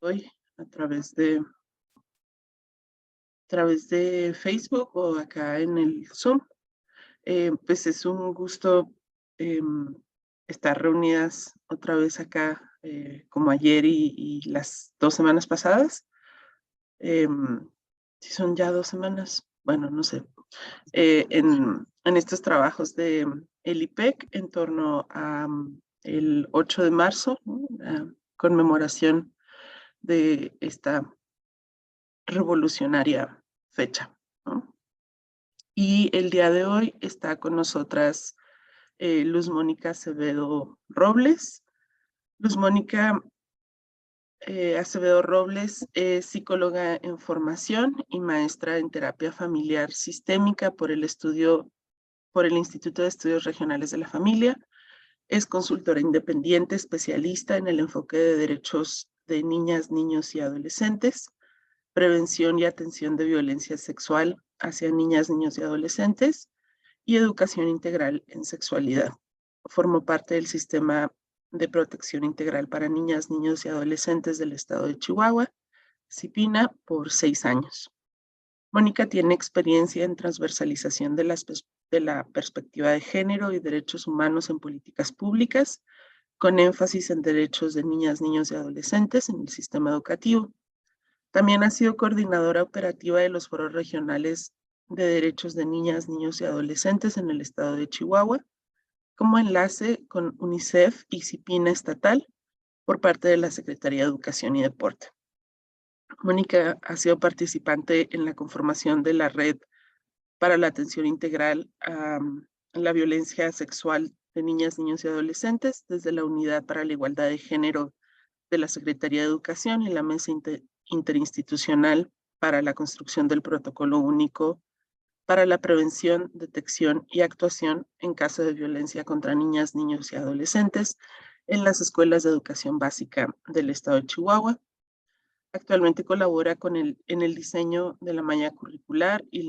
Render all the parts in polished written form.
hoy a través de Facebook o acá en el Zoom. Pues es un gusto estar reunidas otra vez acá, como ayer y las 2 semanas pasadas. Si son ya 2 semanas, bueno, no sé, en estos trabajos de el IPEC en torno a el 8 de marzo, ¿no? La conmemoración de esta revolucionaria fecha, ¿no? Y el día de hoy está con nosotras Luz Mónica Acevedo Robles. Luz Mónica Acevedo Robles es psicóloga en formación y maestra en terapia familiar sistémica por el Instituto de Estudios Regionales de la Familia. Es consultora independiente, especialista en el enfoque de derechos de niñas, niños y adolescentes, prevención y atención de violencia sexual hacia niñas, niños y adolescentes, y educación integral en sexualidad. Formó parte del sistema de protección integral para niñas, niños y adolescentes del estado de Chihuahua, CIPINA, por 6 años. Mónica tiene experiencia en transversalización de la perspectiva de género y derechos humanos en políticas públicas, con énfasis en derechos de niñas, niños y adolescentes en el sistema educativo. También ha sido coordinadora operativa de los foros regionales de derechos de niñas, niños y adolescentes en el estado de Chihuahua, como enlace con UNICEF y CIPINA estatal por parte de la Secretaría de Educación y Deporte. Mónica ha sido participante en la conformación de la Red para la Atención Integral a la Violencia Sexual de Niñas, Niños y Adolescentes desde la Unidad para la Igualdad de Género de la Secretaría de Educación y la Mesa Interinstitucional para la construcción del Protocolo Único para la prevención, detección y actuación en caso de violencia contra niñas, niños y adolescentes en las escuelas de educación básica del estado de Chihuahua. Actualmente colabora en el diseño de la malla curricular y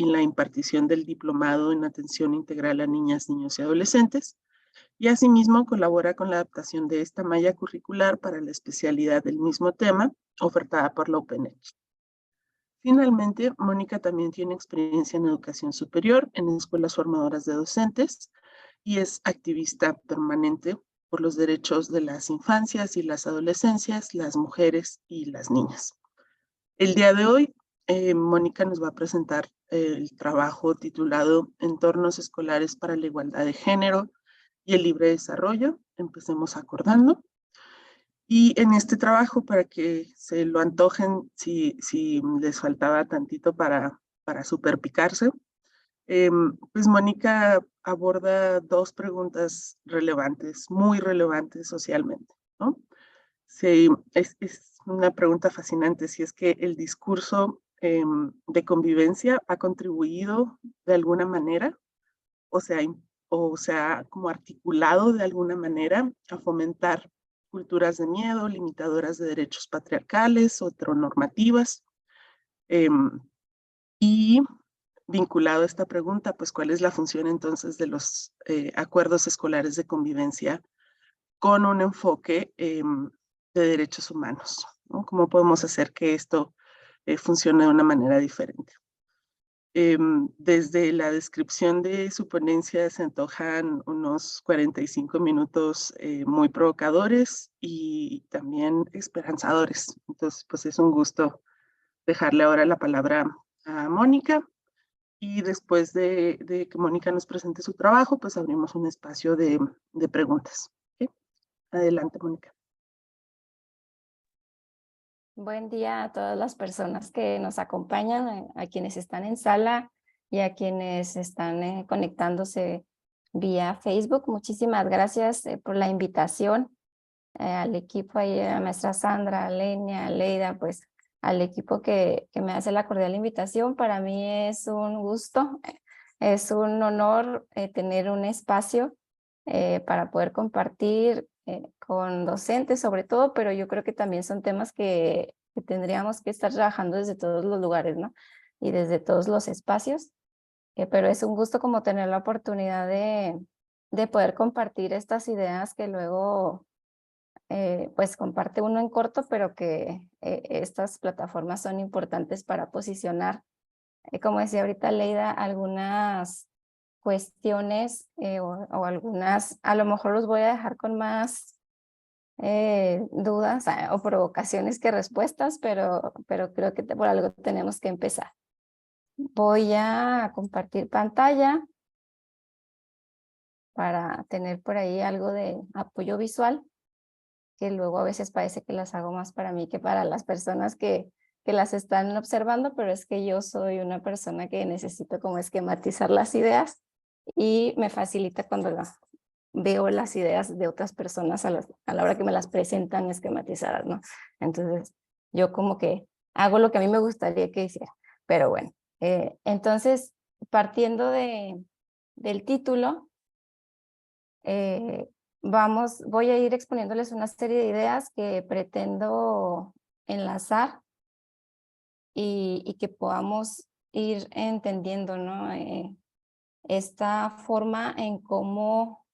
la impartición del diplomado en atención integral a niñas, niños y adolescentes. Y asimismo colabora con la adaptación de esta malla curricular para la especialidad del mismo tema ofertada por la UPENET. Finalmente, Mónica también tiene experiencia en educación superior, en escuelas formadoras de docentes y es activista permanente por los derechos de las infancias y las adolescencias, las mujeres y las niñas. El día de hoy, Mónica nos va a presentar el trabajo titulado Entornos escolares para la igualdad de género y el libre desarrollo. Empecemos acordando. Y en este trabajo, para que se lo antojen, si les faltaba tantito para superpicarse, pues Mónica aborda 2 preguntas relevantes, muy relevantes socialmente, ¿no? Sí, es una pregunta fascinante, si es que el discurso de convivencia ha contribuido de alguna manera, o sea, o sea, como articulado de alguna manera a fomentar culturas de miedo, limitadoras de derechos patriarcales o heteronormativas. Y vinculado a esta pregunta, pues, ¿cuál es la función entonces de los acuerdos escolares de convivencia con un enfoque de derechos humanos, ¿no? ¿Cómo podemos hacer que esto funcione de una manera diferente? Desde la descripción de su ponencia se antojan unos 45 minutos muy provocadores y también esperanzadores. Entonces, pues es un gusto dejarle ahora la palabra a Mónica y después de que Mónica nos presente su trabajo, pues abrimos un espacio de preguntas. ¿Sí? Adelante, Mónica. Buen día a todas las personas que nos acompañan, a quienes están en sala y a quienes están conectándose vía Facebook. Muchísimas gracias por la invitación al equipo, ahí, a la maestra Sandra, a Lenia, a Leida, pues al equipo que me hace la cordial invitación. Para mí es un gusto, es un honor tener un espacio para poder compartir con docentes sobre todo, pero yo creo que también son temas que tendríamos que estar trabajando desde todos los lugares, ¿no? Y desde todos los espacios, pero es un gusto como tener la oportunidad de poder compartir estas ideas que luego pues comparte uno en corto, pero que estas plataformas son importantes para posicionar, como decía ahorita Leida, algunas cuestiones o algunas, a lo mejor los voy a dejar con más dudas o provocaciones que respuestas, pero creo que por algo tenemos que empezar. Voy a compartir pantalla para tener por ahí algo de apoyo visual, que luego a veces parece que las hago más para mí que para las personas que las están observando, pero es que yo soy una persona que necesito como esquematizar las ideas y me facilita cuando veo las ideas de otras personas a la hora que me las presentan esquematizadas, ¿no? Entonces, yo como que hago lo que a mí me gustaría que hiciera, pero bueno. Entonces, partiendo del título, voy a ir exponiéndoles una serie de ideas que pretendo enlazar y que podamos ir entendiendo, ¿no? Esta forma en cómo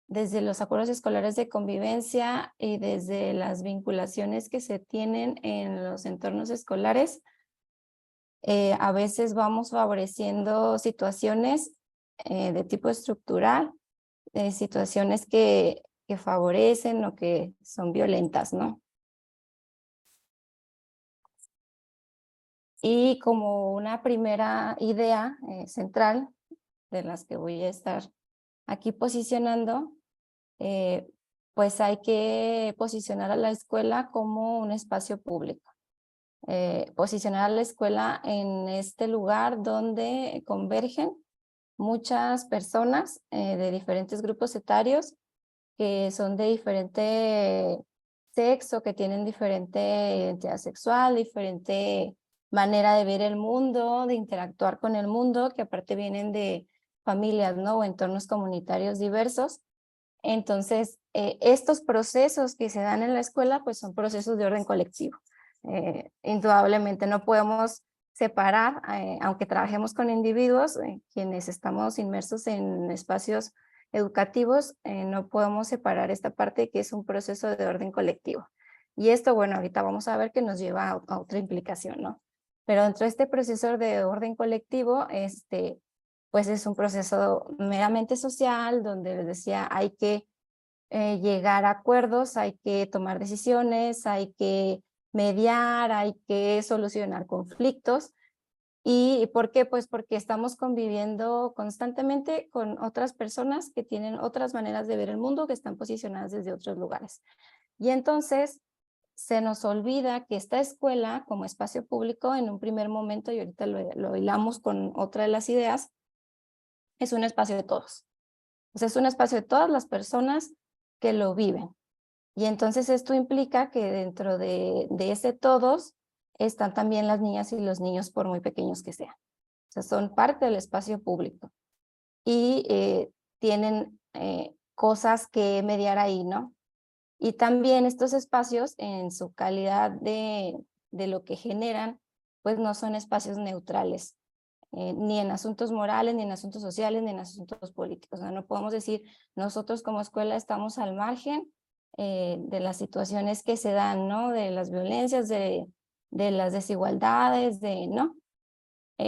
desde los acuerdos escolares de convivencia y desde las vinculaciones que se tienen en los entornos escolares, a veces vamos favoreciendo situaciones de tipo estructural, situaciones que favorecen o que son violentas, ¿no? Y como una primera idea central de las que voy a estar aquí posicionando, pues hay que posicionar a la escuela como un espacio público. Posicionar a la escuela en este lugar donde convergen muchas personas de diferentes grupos etarios que son de diferente sexo, que tienen diferente identidad sexual, diferente manera de ver el mundo, de interactuar con el mundo, que aparte vienen de familias, ¿no? O entornos comunitarios diversos. Entonces, estos procesos que se dan en la escuela, pues son procesos de orden colectivo. Indudablemente no podemos separar, aunque trabajemos con individuos, quienes estamos inmersos en espacios educativos, no podemos separar esta parte que es un proceso de orden colectivo. Y esto, bueno, ahorita vamos a ver que nos lleva a otra implicación, ¿no? Pero dentro de este proceso de orden colectivo, pues es un proceso meramente social, donde les decía, hay que llegar a acuerdos, hay que tomar decisiones, hay que mediar, hay que solucionar conflictos. ¿Y por qué? Pues porque estamos conviviendo constantemente con otras personas que tienen otras maneras de ver el mundo, que están posicionadas desde otros lugares. Y entonces se nos olvida que esta escuela como espacio público en un primer momento, y ahorita lo hilamos con otra de las ideas, es un espacio de todos. O sea, es un espacio de todas las personas que lo viven. Y entonces esto implica que dentro de ese todos están también las niñas y los niños por muy pequeños que sean. O sea, son parte del espacio público y tienen cosas que mediar ahí, ¿no? Y también estos espacios en su calidad de lo que generan, pues no son espacios neutrales, ni en asuntos morales, ni en asuntos sociales, ni en asuntos políticos. O sea, no podemos decir, nosotros como escuela estamos al margen de las situaciones que se dan, ¿no? De las violencias, de las desigualdades, ¿no?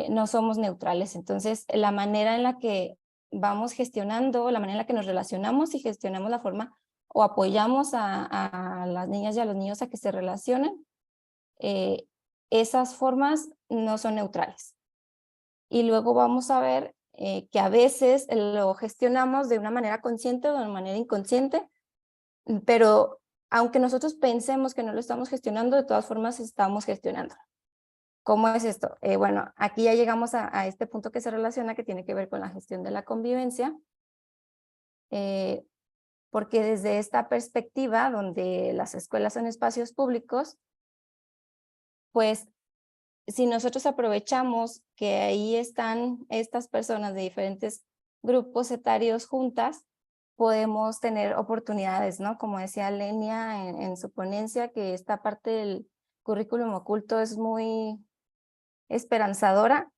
No somos neutrales. Entonces, la manera en la que vamos gestionando, la manera en la que nos relacionamos y gestionamos la forma o apoyamos a las niñas y a los niños a que se relacionen, esas formas no son neutrales. Y luego vamos a ver que a veces lo gestionamos de una manera consciente o de una manera inconsciente, pero aunque nosotros pensemos que no lo estamos gestionando, de todas formas estamos gestionando. ¿Cómo es esto? Bueno, aquí ya llegamos a este punto que se relaciona, que tiene que ver con la gestión de la convivencia, porque desde esta perspectiva, donde las escuelas son espacios públicos, pues si nosotros aprovechamos que ahí están estas personas de diferentes grupos etarios juntas, podemos tener oportunidades, ¿no? Como decía Lenia en su ponencia, que esta parte del currículum oculto es muy esperanzadora,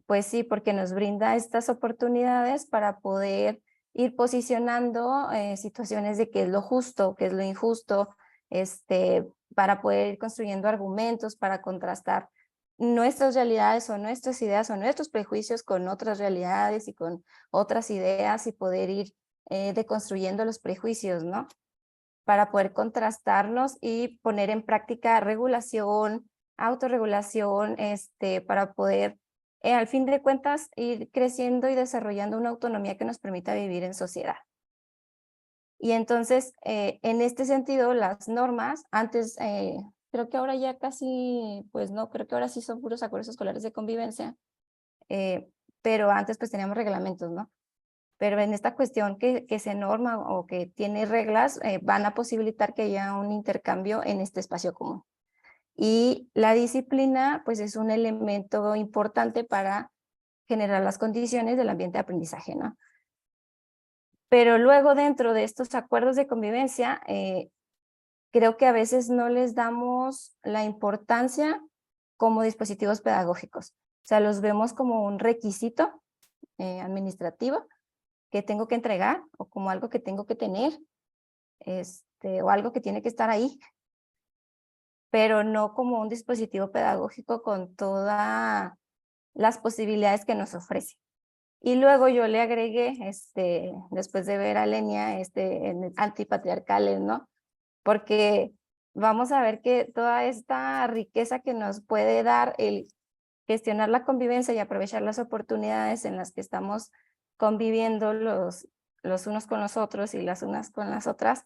pues sí, porque nos brinda estas oportunidades para poder ir posicionando situaciones de qué es lo justo, qué es lo injusto, para poder ir construyendo argumentos, para contrastar nuestras realidades o nuestras ideas o nuestros prejuicios con otras realidades y con otras ideas y poder ir deconstruyendo los prejuicios, ¿no? Para poder contrastarlos y poner en práctica regulación, autorregulación, para poder, al fin de cuentas, ir creciendo y desarrollando una autonomía que nos permita vivir en sociedad. Y entonces, en este sentido, las normas, antes, creo que ahora ya casi, pues no, creo que ahora sí son puros acuerdos escolares de convivencia, pero antes pues teníamos reglamentos, ¿no? Pero en esta cuestión que se norma o que tiene reglas, van a posibilitar que haya un intercambio en este espacio común. Y la disciplina, pues es un elemento importante para generar las condiciones del ambiente de aprendizaje, ¿no? Pero luego dentro de estos acuerdos de convivencia, creo que a veces no les damos la importancia como dispositivos pedagógicos. O sea, los vemos como un requisito administrativo que tengo que entregar o como algo que tengo que tener, o algo que tiene que estar ahí, pero no como un dispositivo pedagógico con todas las posibilidades que nos ofrece. Y luego yo le agregué, después de ver a Lenia, en antipatriarcales, ¿no? Porque vamos a ver que toda esta riqueza que nos puede dar el gestionar la convivencia y aprovechar las oportunidades en las que estamos conviviendo los unos con los otros y las unas con las otras,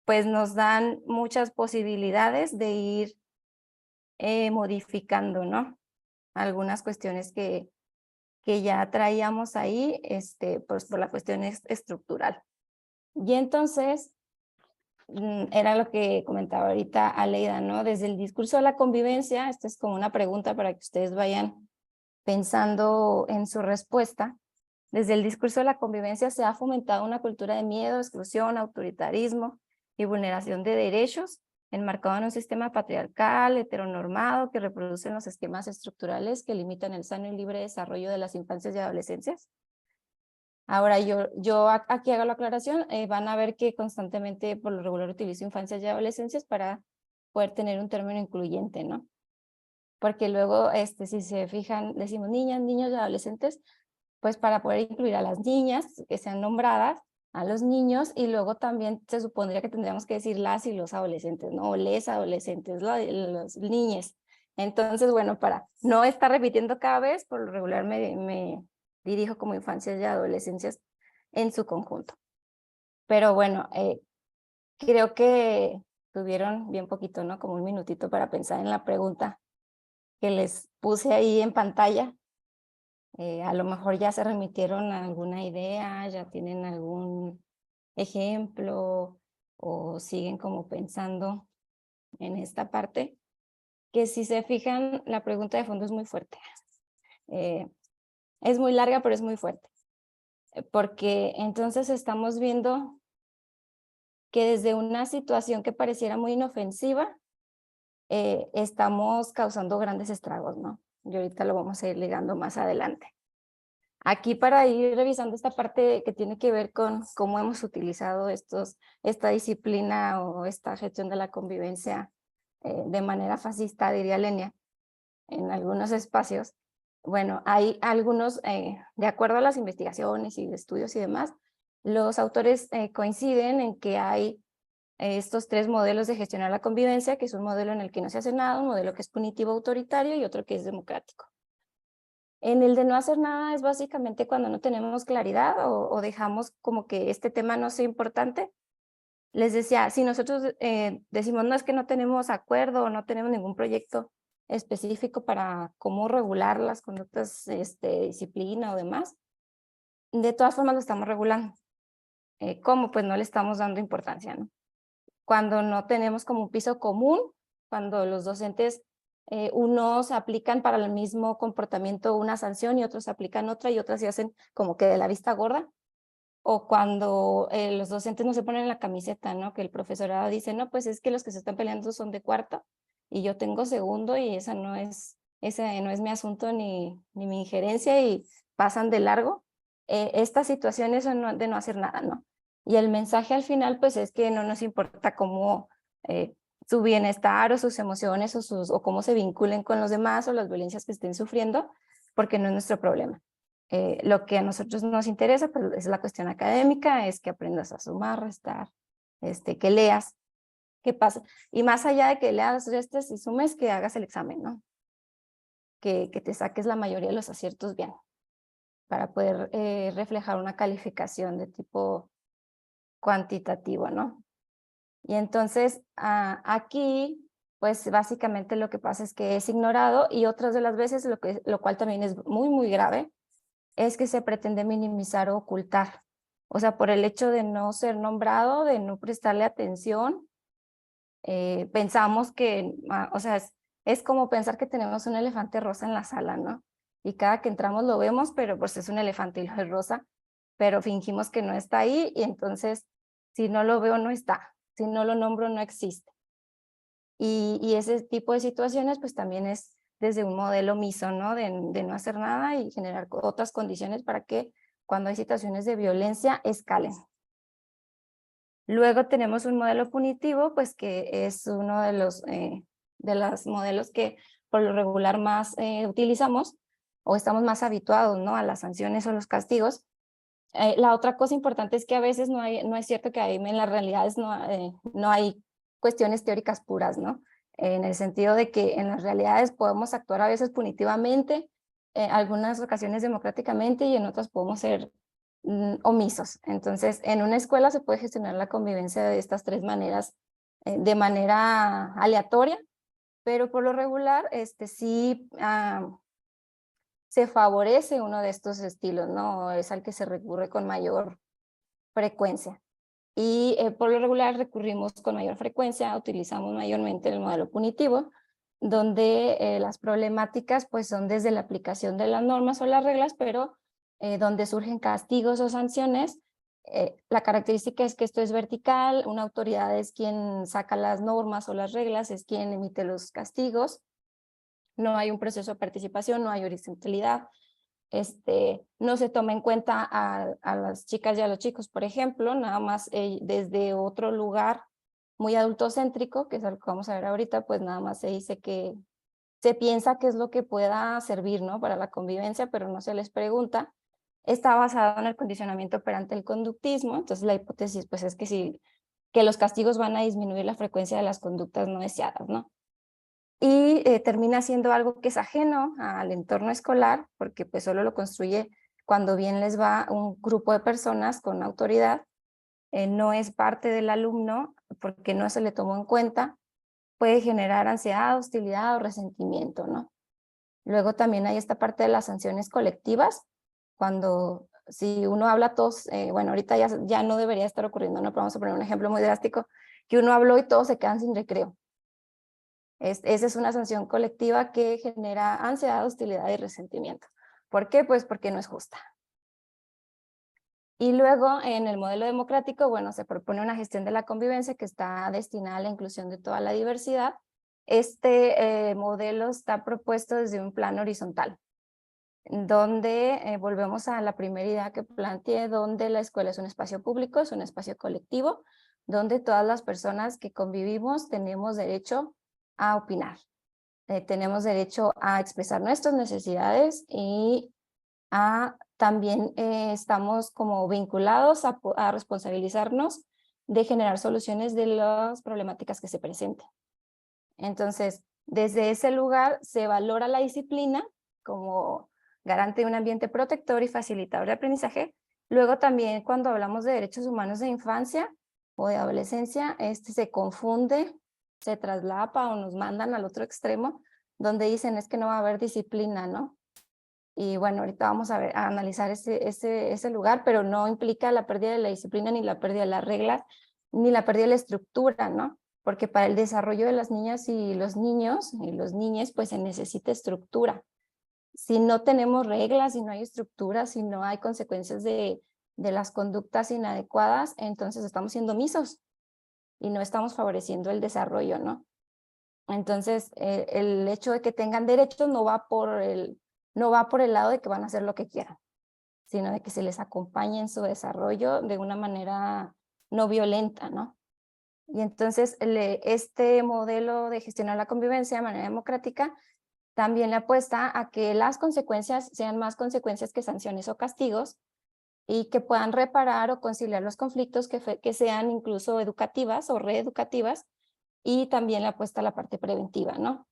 pues nos dan muchas posibilidades de ir modificando, ¿no? Algunas cuestiones que ya traíamos ahí, pues por la cuestión estructural. Y entonces, era lo que comentaba ahorita Aleida, ¿no? Desde el discurso de la convivencia, esta es como una pregunta para que ustedes vayan pensando en su respuesta. Desde el discurso de la convivencia se ha fomentado una cultura de miedo, exclusión, autoritarismo y vulneración de derechos, enmarcado en un sistema patriarcal, heteronormado, que reproducen los esquemas estructurales que limitan el sano y libre desarrollo de las infancias y adolescencias. Ahora, yo aquí hago la aclaración, van a ver que constantemente por lo regular utilizo infancias y adolescencias para poder tener un término incluyente, ¿no? Porque luego, si se fijan, decimos niñas, niños y adolescentes, pues para poder incluir a las niñas que sean nombradas, a los niños, y luego también se supondría que tendríamos que decir las y los adolescentes, ¿no? O les adolescentes, los niñes. Entonces, bueno, para no estar repitiendo cada vez, por lo regular me dirijo como infancias y adolescencias en su conjunto. Pero bueno, creo que tuvieron bien poquito, ¿no? Como un minutito para pensar en la pregunta que les puse ahí en pantalla. A lo mejor ya se remitieron a alguna idea, ya tienen algún ejemplo o siguen como pensando en esta parte, que si se fijan, la pregunta de fondo es muy fuerte. Es muy larga, pero es muy fuerte, porque entonces estamos viendo que desde una situación que pareciera muy inofensiva, estamos causando grandes estragos, ¿no? Y ahorita lo vamos a ir ligando más adelante. Aquí para ir revisando esta parte que tiene que ver con cómo hemos utilizado esta disciplina o esta gestión de la convivencia de manera fascista, diría Lenia, en algunos espacios. Bueno, hay algunos, de acuerdo a las investigaciones y estudios y demás, los autores coinciden en que hay estos tres modelos de gestionar la convivencia, que es un modelo en el que no se hace nada, un modelo que es punitivo autoritario y otro que es democrático. En el de no hacer nada es básicamente cuando no tenemos claridad o dejamos como que este tema no sea importante. Les decía, si nosotros decimos, no es que no tenemos acuerdo o no tenemos ningún proyecto específico para cómo regular las conductas de disciplina o demás, de todas formas lo estamos regulando. ¿Cómo? Pues no le estamos dando importancia, ¿no? Cuando no tenemos como un piso común, cuando los docentes, unos aplican para el mismo comportamiento una sanción y otros aplican otra y otras se hacen como que de la vista gorda, o cuando los docentes no se ponen la camiseta, ¿no? Que el profesorado dice, no, pues es que los que se están peleando son de cuarto y yo tengo segundo y ese no es mi asunto ni mi injerencia y pasan de largo. Estas situaciones son de no hacer nada, ¿no? Y el mensaje al final, pues es que no nos importa cómo su bienestar o sus emociones o cómo se vinculen con los demás o las violencias que estén sufriendo, porque no es nuestro problema. Lo que a nosotros nos interesa pues, es la cuestión académica, es que aprendas a sumar, restar, que leas, que pasa. Y más allá de que leas, restes y sumes, que hagas el examen, ¿no? Que te saques la mayoría de los aciertos bien, para poder reflejar una calificación de tipo cuantitativo, ¿no? Y entonces aquí, pues básicamente lo que pasa es que es ignorado y otras de las veces, lo cual también es muy, muy grave, es que se pretende minimizar o ocultar. O sea, por el hecho de no ser nombrado, de no prestarle atención, pensamos que, o sea, es como pensar que tenemos un elefante rosa en la sala, ¿no? Y cada que entramos lo vemos, pero pues es un elefante y lo es rosa, pero fingimos que no está ahí y entonces si no lo veo no está, si no lo nombro no existe. Y ese tipo de situaciones pues también es desde un modelo omiso, ¿no? De no hacer nada y generar otras condiciones para que cuando hay situaciones de violencia escalen. Luego tenemos un modelo punitivo, pues que es uno de los modelos que por lo regular más utilizamos o estamos más habituados, ¿no? A las sanciones o los castigos. La otra cosa importante es que a veces no es cierto que en las realidades no hay cuestiones teóricas puras, ¿no? En el sentido de que en las realidades podemos actuar a veces punitivamente, en algunas ocasiones democráticamente y en otras podemos ser omisos. Entonces, en una escuela se puede gestionar la convivencia de estas tres maneras, de manera aleatoria, pero por lo regular, sí se favorece uno de estos estilos, ¿no? Es al que se recurre con mayor frecuencia. Y por lo regular recurrimos con mayor frecuencia, utilizamos mayormente el modelo punitivo, donde las problemáticas pues son desde la aplicación de las normas o las reglas, pero donde surgen castigos o sanciones. La característica es que esto es vertical, una autoridad es quien saca las normas o las reglas, es quien emite los castigos, no hay un proceso de participación, no hay horizontalidad, no se toma en cuenta a las chicas y a los chicos, por ejemplo, nada más desde otro lugar muy adultocéntrico, que es algo que vamos a ver ahorita, pues nada más se dice que se piensa que es lo que pueda servir, ¿no? Para la convivencia, pero no se les pregunta. Está basado en el condicionamiento operante del conductismo, entonces la hipótesis pues es que que los castigos van a disminuir la frecuencia de las conductas no deseadas, ¿no? Y termina siendo algo que es ajeno al entorno escolar, porque pues solo lo construye cuando bien les va un grupo de personas con autoridad, no es parte del alumno porque no se le tomó en cuenta, puede generar ansiedad, hostilidad o resentimiento, ¿no? Luego también hay esta parte de las sanciones colectivas, cuando si uno habla todos, bueno, ahorita ya no debería estar ocurriendo, ¿no? Pero vamos a poner un ejemplo muy drástico, que uno habló y todos se quedan sin recreo. Esa es una sanción colectiva que genera ansiedad, hostilidad y resentimiento. ¿Por qué? Pues porque no es justa. Y luego en el modelo democrático, bueno, se propone una gestión de la convivencia que está destinada a la inclusión de toda la diversidad. Este modelo está propuesto desde un plano horizontal, donde volvemos a la primera idea que planteé, donde la escuela es un espacio público, es un espacio colectivo, donde todas las personas que convivimos tenemos derecho a opinar. Tenemos derecho a expresar nuestras necesidades y también estamos como vinculados a responsabilizarnos de generar soluciones de las problemáticas que se presenten. Entonces, desde ese lugar se valora la disciplina como garante de un ambiente protector y facilitador de aprendizaje. Luego también cuando hablamos de derechos humanos de infancia o de adolescencia, se confunde, se traslapa o nos mandan al otro extremo, donde dicen es que no va a haber disciplina, ¿no? Y bueno, ahorita vamos a analizar ese lugar, pero no implica la pérdida de la disciplina, ni la pérdida de las reglas, ni la pérdida de la estructura, ¿no? Porque para el desarrollo de las niñas y los niños y los niñes, pues se necesita estructura. Si no tenemos reglas, si no hay estructura, si no hay consecuencias de las conductas inadecuadas, entonces estamos siendo omisos y no estamos favoreciendo el desarrollo, ¿no? Entonces, el hecho de que tengan derechos no va por el lado de que van a hacer lo que quieran, sino de que se les acompañe en su desarrollo de una manera no violenta, ¿no? Y entonces este modelo de gestionar la convivencia de manera democrática también le apuesta a que las consecuencias sean más consecuencias que sanciones o castigos y que puedan reparar o conciliar los conflictos que sean incluso educativas o reeducativas, y también le apuesta a la parte preventiva, ¿no?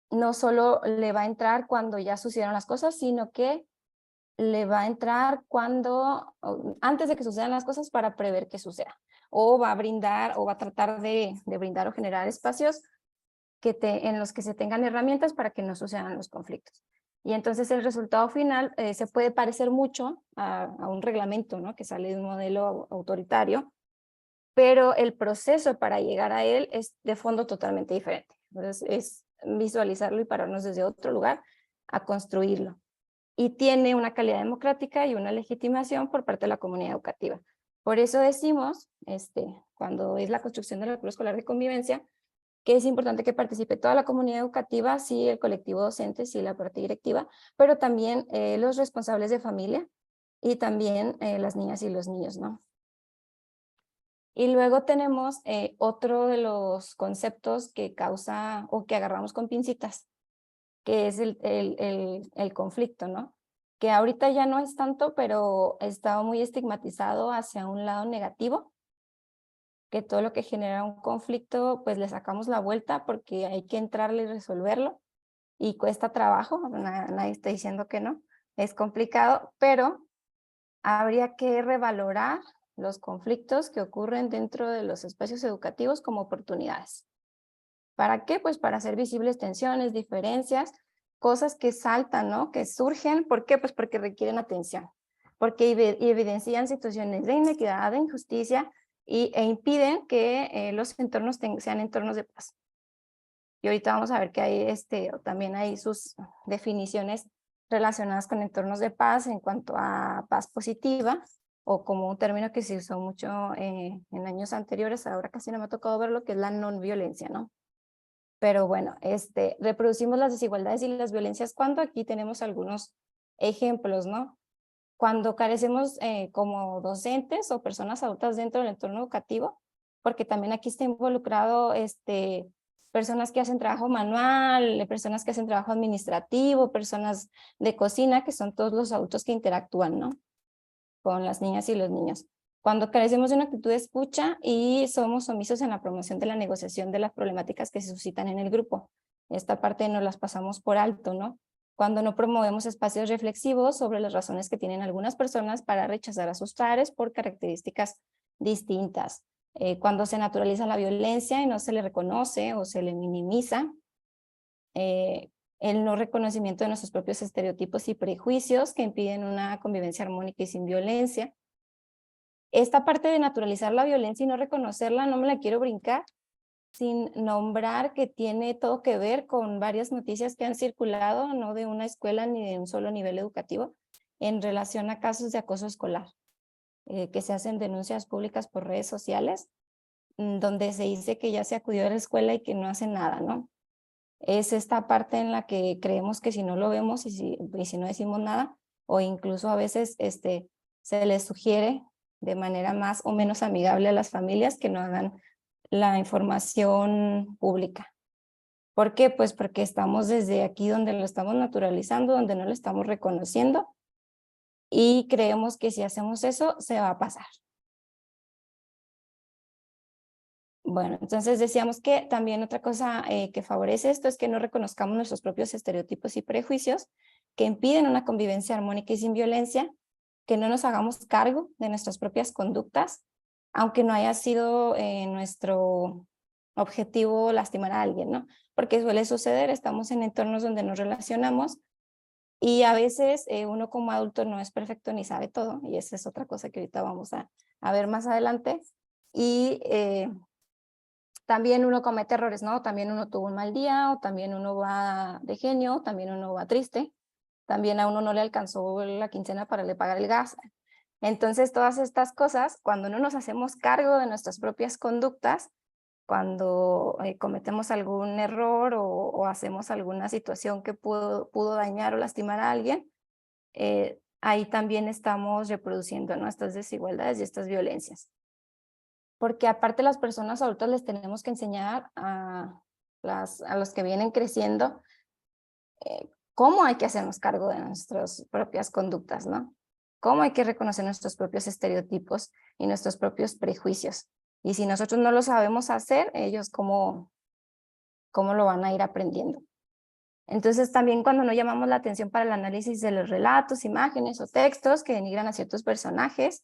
No solo le va a entrar cuando ya sucedieron las cosas, sino que le va a entrar antes de que sucedan las cosas para prever que suceda. O va a brindar o va a tratar de brindar o generar espacios en los que se tengan herramientas para que no sucedan los conflictos. Y entonces el resultado final se puede parecer mucho a un reglamento, ¿no? Que sale de un modelo autoritario, pero el proceso para llegar a él es de fondo totalmente diferente. Entonces es visualizarlo y pararnos desde otro lugar a construirlo. Y tiene una calidad democrática y una legitimación por parte de la comunidad educativa. Por eso decimos, cuando es la construcción del acuerdo escolar de convivencia, que es importante que participe toda la comunidad educativa, sí, el colectivo docente, sí, la parte directiva, pero también los responsables de familia y también las niñas y los niños, ¿no? Y luego tenemos otro de los conceptos que causa o que agarramos con pincitas, que es el conflicto, ¿no? Que ahorita ya no es tanto, pero está muy estigmatizado hacia un lado negativo, que todo lo que genera un conflicto, pues le sacamos la vuelta porque hay que entrarle y resolverlo, y cuesta trabajo, nadie está diciendo que no, es complicado, pero habría que revalorar los conflictos que ocurren dentro de los espacios educativos como oportunidades. ¿Para qué? Pues para hacer visibles tensiones, diferencias, cosas que saltan, ¿no? Que surgen. ¿Por qué? Pues porque requieren atención, porque evidencian situaciones de inequidad, de injusticia e impiden que los entornos sean entornos de paz. Y ahorita vamos a ver que hay también hay sus definiciones relacionadas con entornos de paz en cuanto a paz positiva, o como un término que se usó mucho en años anteriores, ahora casi no me ha tocado verlo, que es la no violencia, ¿no? Pero bueno, reproducimos las desigualdades y las violencias cuando aquí tenemos algunos ejemplos, ¿no? Cuando carecemos como docentes o personas adultas dentro del entorno educativo, porque también aquí está involucrado personas que hacen trabajo manual, personas que hacen trabajo administrativo, personas de cocina, que son todos los adultos que interactúan, ¿no? Con las niñas y los niños. Cuando carecemos de una actitud de escucha y somos omisos en la promoción de la negociación de las problemáticas que se suscitan en el grupo. Esta parte nos las pasamos por alto, ¿no? Cuando no promovemos espacios reflexivos sobre las razones que tienen algunas personas para rechazar a sus pares por características distintas. Cuando se naturaliza la violencia y no se le reconoce o se le minimiza, el no reconocimiento de nuestros propios estereotipos y prejuicios que impiden una convivencia armónica y sin violencia. Esta parte de naturalizar la violencia y no reconocerla, no me la quiero brincar sin nombrar que tiene todo que ver con varias noticias que han circulado, no de una escuela ni de un solo nivel educativo, en relación a casos de acoso escolar, que se hacen denuncias públicas por redes sociales, donde se dice que ya se acudió a la escuela y que no hacen nada, ¿no? Es esta parte en la que creemos que si no lo vemos y si no decimos nada, o incluso a veces se les sugiere de manera más o menos amigable a las familias que no hagan la información pública. ¿Por qué? Pues porque estamos desde aquí donde lo estamos naturalizando, donde no lo estamos reconociendo, y creemos que si hacemos eso se va a pasar. Bueno, entonces decíamos que también otra cosa que favorece esto es que no reconozcamos nuestros propios estereotipos y prejuicios que impiden una convivencia armónica y sin violencia, que no nos hagamos cargo de nuestras propias conductas, aunque no haya sido nuestro objetivo lastimar a alguien, ¿no? Porque suele suceder, estamos en entornos donde nos relacionamos y a veces uno como adulto no es perfecto ni sabe todo, y esa es otra cosa que ahorita vamos a ver más adelante. Y también uno comete errores, ¿no? También uno tuvo un mal día, o también uno va de genio, también uno va triste, también a uno no le alcanzó la quincena para le pagar el gas. Entonces, todas estas cosas, cuando no nos hacemos cargo de nuestras propias conductas, cuando cometemos algún error o hacemos alguna situación que pudo dañar o lastimar a alguien, ahí también estamos reproduciendo, ¿no?, estas desigualdades y estas violencias. porque aparte las personas adultas les tenemos que enseñar a los que vienen creciendo cómo hay que hacernos cargo de nuestras propias conductas, ¿no? Cómo hay que reconocer nuestros propios estereotipos y nuestros propios prejuicios. Y si nosotros no lo sabemos hacer, ellos cómo lo van a ir aprendiendo. Entonces también cuando no llamamos la atención para el análisis de los relatos, imágenes o textos que denigran a ciertos personajes,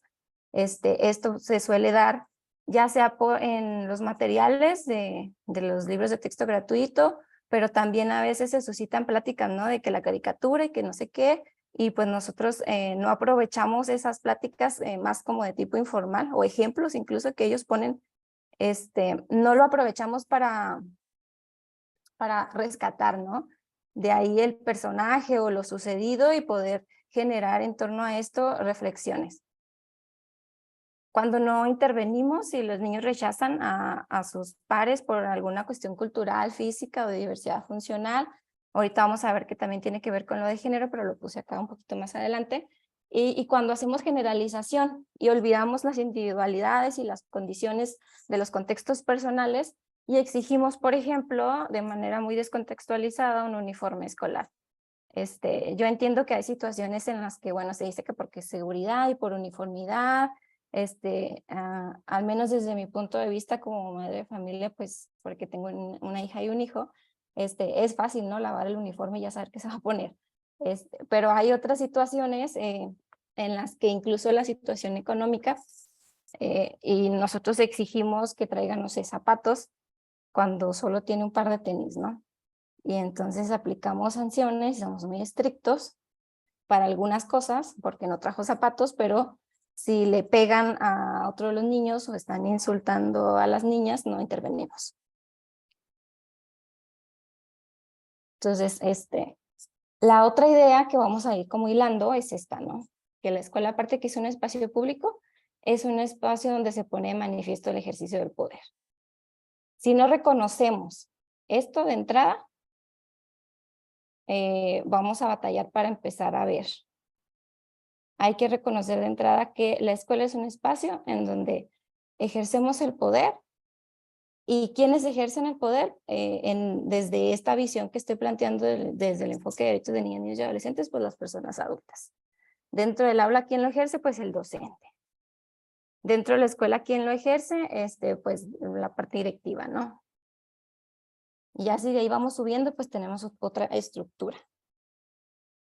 esto se suele dar ya sea en los materiales de los libros de texto gratuito, pero también a veces se suscitan pláticas, ¿no? De que la caricatura y que no sé qué, y pues nosotros no aprovechamos esas pláticas más como de tipo informal o ejemplos incluso que ellos ponen, no lo aprovechamos para rescatar, ¿no? De ahí el personaje o lo sucedido y poder generar en torno a esto reflexiones. Cuando no intervenimos y los niños rechazan a sus pares por alguna cuestión cultural, física o de diversidad funcional, ahorita vamos a ver que también tiene que ver con lo de género, pero lo puse acá un poquito más adelante, y cuando hacemos generalización y olvidamos las individualidades y las condiciones de los contextos personales y exigimos, por ejemplo, de manera muy descontextualizada un uniforme escolar. Yo entiendo que hay situaciones en las que, bueno, se dice que porque seguridad y por uniformidad, al menos desde mi punto de vista como madre de familia, pues porque tengo una hija y un hijo, es fácil, ¿no? Lavar el uniforme y ya saber qué se va a poner. Pero hay otras situaciones en las que incluso la situación económica y nosotros exigimos que traigan, no sé, zapatos cuando solo tiene un par de tenis, ¿no? Y entonces aplicamos sanciones, somos muy estrictos para algunas cosas, porque no trajo zapatos, pero si le pegan a otro de los niños o están insultando a las niñas, no intervenimos. Entonces, la otra idea que vamos a ir como hilando es esta, ¿no? Que la escuela, aparte que es un espacio público, es un espacio donde se pone de manifiesto el ejercicio del poder. Si no reconocemos esto de entrada, vamos a batallar para empezar a ver. Hay que reconocer de entrada que la escuela es un espacio en donde ejercemos el poder. ¿Y quiénes ejercen el poder? Desde esta visión que estoy planteando desde el enfoque de derechos de niños y adolescentes, pues las personas adultas. Dentro del aula, ¿quién lo ejerce? Pues el docente. Dentro de la escuela, ¿quién lo ejerce? Pues la parte directiva, ¿no? Y así de ahí vamos subiendo, pues tenemos otra estructura.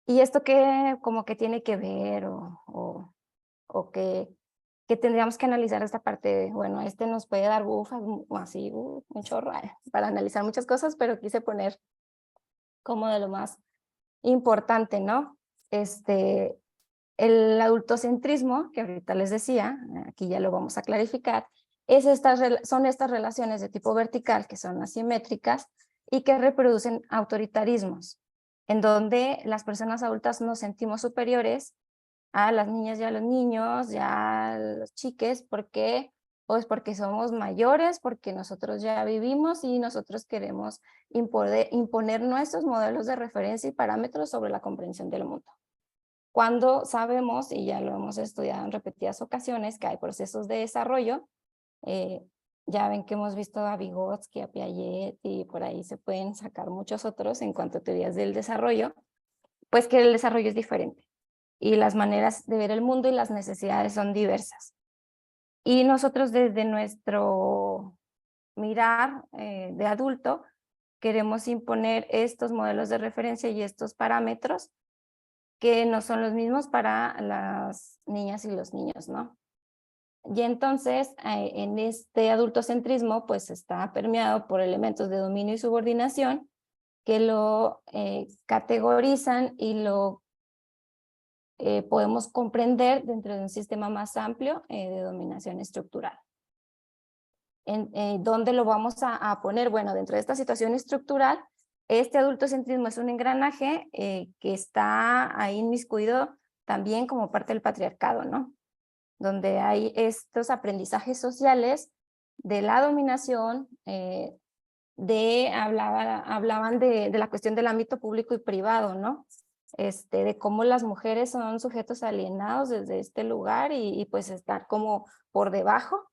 ¿Y esto qué como que tiene que ver o que tendríamos que analizar esta parte de, bueno, nos puede dar bufas, así, un chorro para analizar muchas cosas, pero quise poner como de lo más importante, ¿no? El adultocentrismo, que ahorita les decía, aquí ya lo vamos a clarificar, son estas relaciones de tipo vertical que son asimétricas y que reproducen autoritarismos, en donde las personas adultas nos sentimos superiores a las niñas y a los niños, ya a los chiques, ¿por qué? Pues porque somos mayores, porque nosotros ya vivimos y nosotros queremos imponer nuestros modelos de referencia y parámetros sobre la comprensión del mundo. Cuando sabemos, y ya lo hemos estudiado en repetidas ocasiones, que hay procesos de desarrollo, ya ven que hemos visto a Vygotsky, a Piaget, y por ahí se pueden sacar muchos otros en cuanto a teorías del desarrollo, pues que el desarrollo es diferente y las maneras de ver el mundo y las necesidades son diversas. Y nosotros desde nuestro mirar de adulto queremos imponer estos modelos de referencia y estos parámetros que no son los mismos para las niñas y los niños, ¿no? Y entonces en este adultocentrismo pues está permeado por elementos de dominio y subordinación que lo categorizan y lo podemos comprender dentro de un sistema más amplio de dominación estructural. ¿Dónde lo vamos a poner? Bueno, dentro de esta situación estructural, este adultocentrismo es un engranaje que está ahí inmiscuido también como parte del patriarcado, ¿no? Donde hay estos aprendizajes sociales de la dominación, hablaban de la cuestión del ámbito público y privado, ¿no? De cómo las mujeres son sujetos alienados desde este lugar y pues estar como por debajo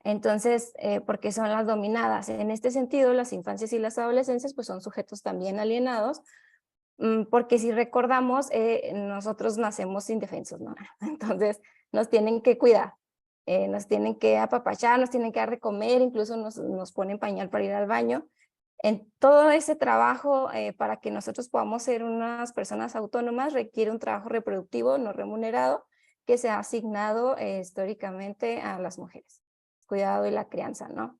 Entonces, ¿por qué son las dominadas? En este sentido, las infancias y las adolescencias pues son sujetos también alienados, porque si recordamos, nosotros nacemos indefensos, ¿no? Entonces nos tienen que cuidar, nos tienen que apapachar, nos tienen que dar de comer, incluso nos ponen pañal para ir al baño. En todo ese trabajo, para que nosotros podamos ser unas personas autónomas, requiere un trabajo reproductivo no remunerado que se ha asignado históricamente a las mujeres, cuidado y la crianza, ¿no?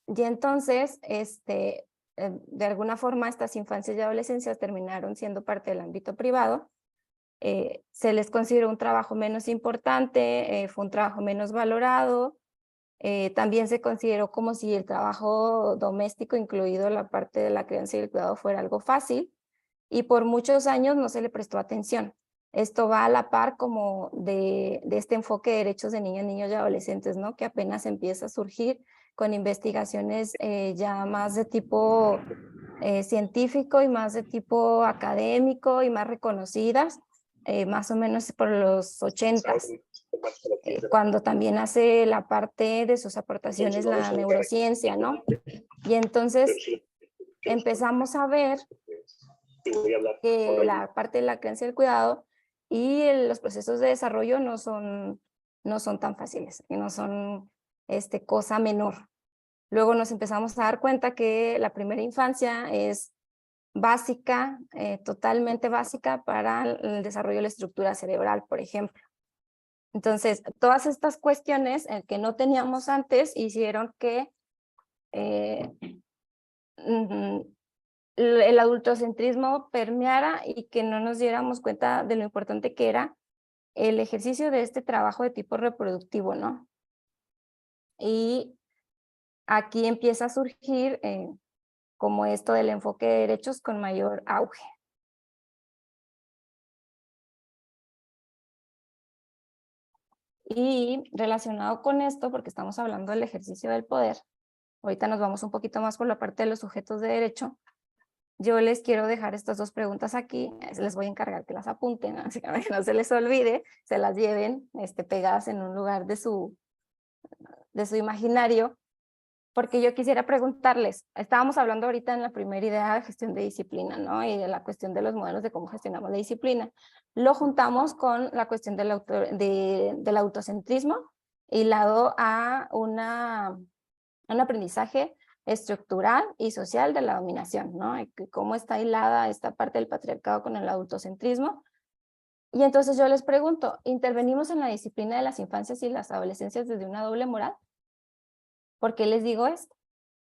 Y entonces, de alguna forma, estas infancias y adolescencias terminaron siendo parte del ámbito privado. Se les consideró un trabajo menos importante, fue un trabajo menos valorado. También se consideró como si el trabajo doméstico, incluido la parte de la crianza y el cuidado, fuera algo fácil, y por muchos años no se le prestó atención. Esto va a la par como de este enfoque de derechos de niñas, niños y adolescentes, ¿no? Que apenas empieza a surgir con investigaciones ya más de tipo científico y más de tipo académico y más reconocidas, más o menos por los 80s, cuando también hace la parte de sus aportaciones la neurociencia, ¿no? Y entonces empezamos a ver que la parte de la crianza y el cuidado y los procesos de desarrollo no son tan fáciles, y no son cosa menor. Luego nos empezamos a dar cuenta que la primera infancia es básica, totalmente básica para el desarrollo de la estructura cerebral, por ejemplo. Entonces, todas estas cuestiones que no teníamos antes hicieron que el adultocentrismo permeara y que no nos diéramos cuenta de lo importante que era el ejercicio de este trabajo de tipo reproductivo, ¿no? Y aquí empieza a surgir como esto del enfoque de derechos con mayor auge. Y relacionado con esto, porque estamos hablando del ejercicio del poder, ahorita nos vamos un poquito más por la parte de los sujetos de derecho. Yo les quiero dejar estas dos preguntas aquí, les voy a encargar que las apunten, así que no se les olvide, se las lleven pegadas en un lugar de su imaginario, porque yo quisiera preguntarles, estábamos hablando ahorita en la primera idea de gestión de disciplina, ¿no? Y de la cuestión de los modelos de cómo gestionamos la disciplina. Lo juntamos con la cuestión del autocentrismo hilado a un aprendizaje estructural y social de la dominación, ¿no? Y cómo está hilada esta parte del patriarcado con el autocentrismo. Y entonces yo les pregunto, ¿intervenimos en la disciplina de las infancias y las adolescencias desde una doble moral? ¿Por qué les digo esto?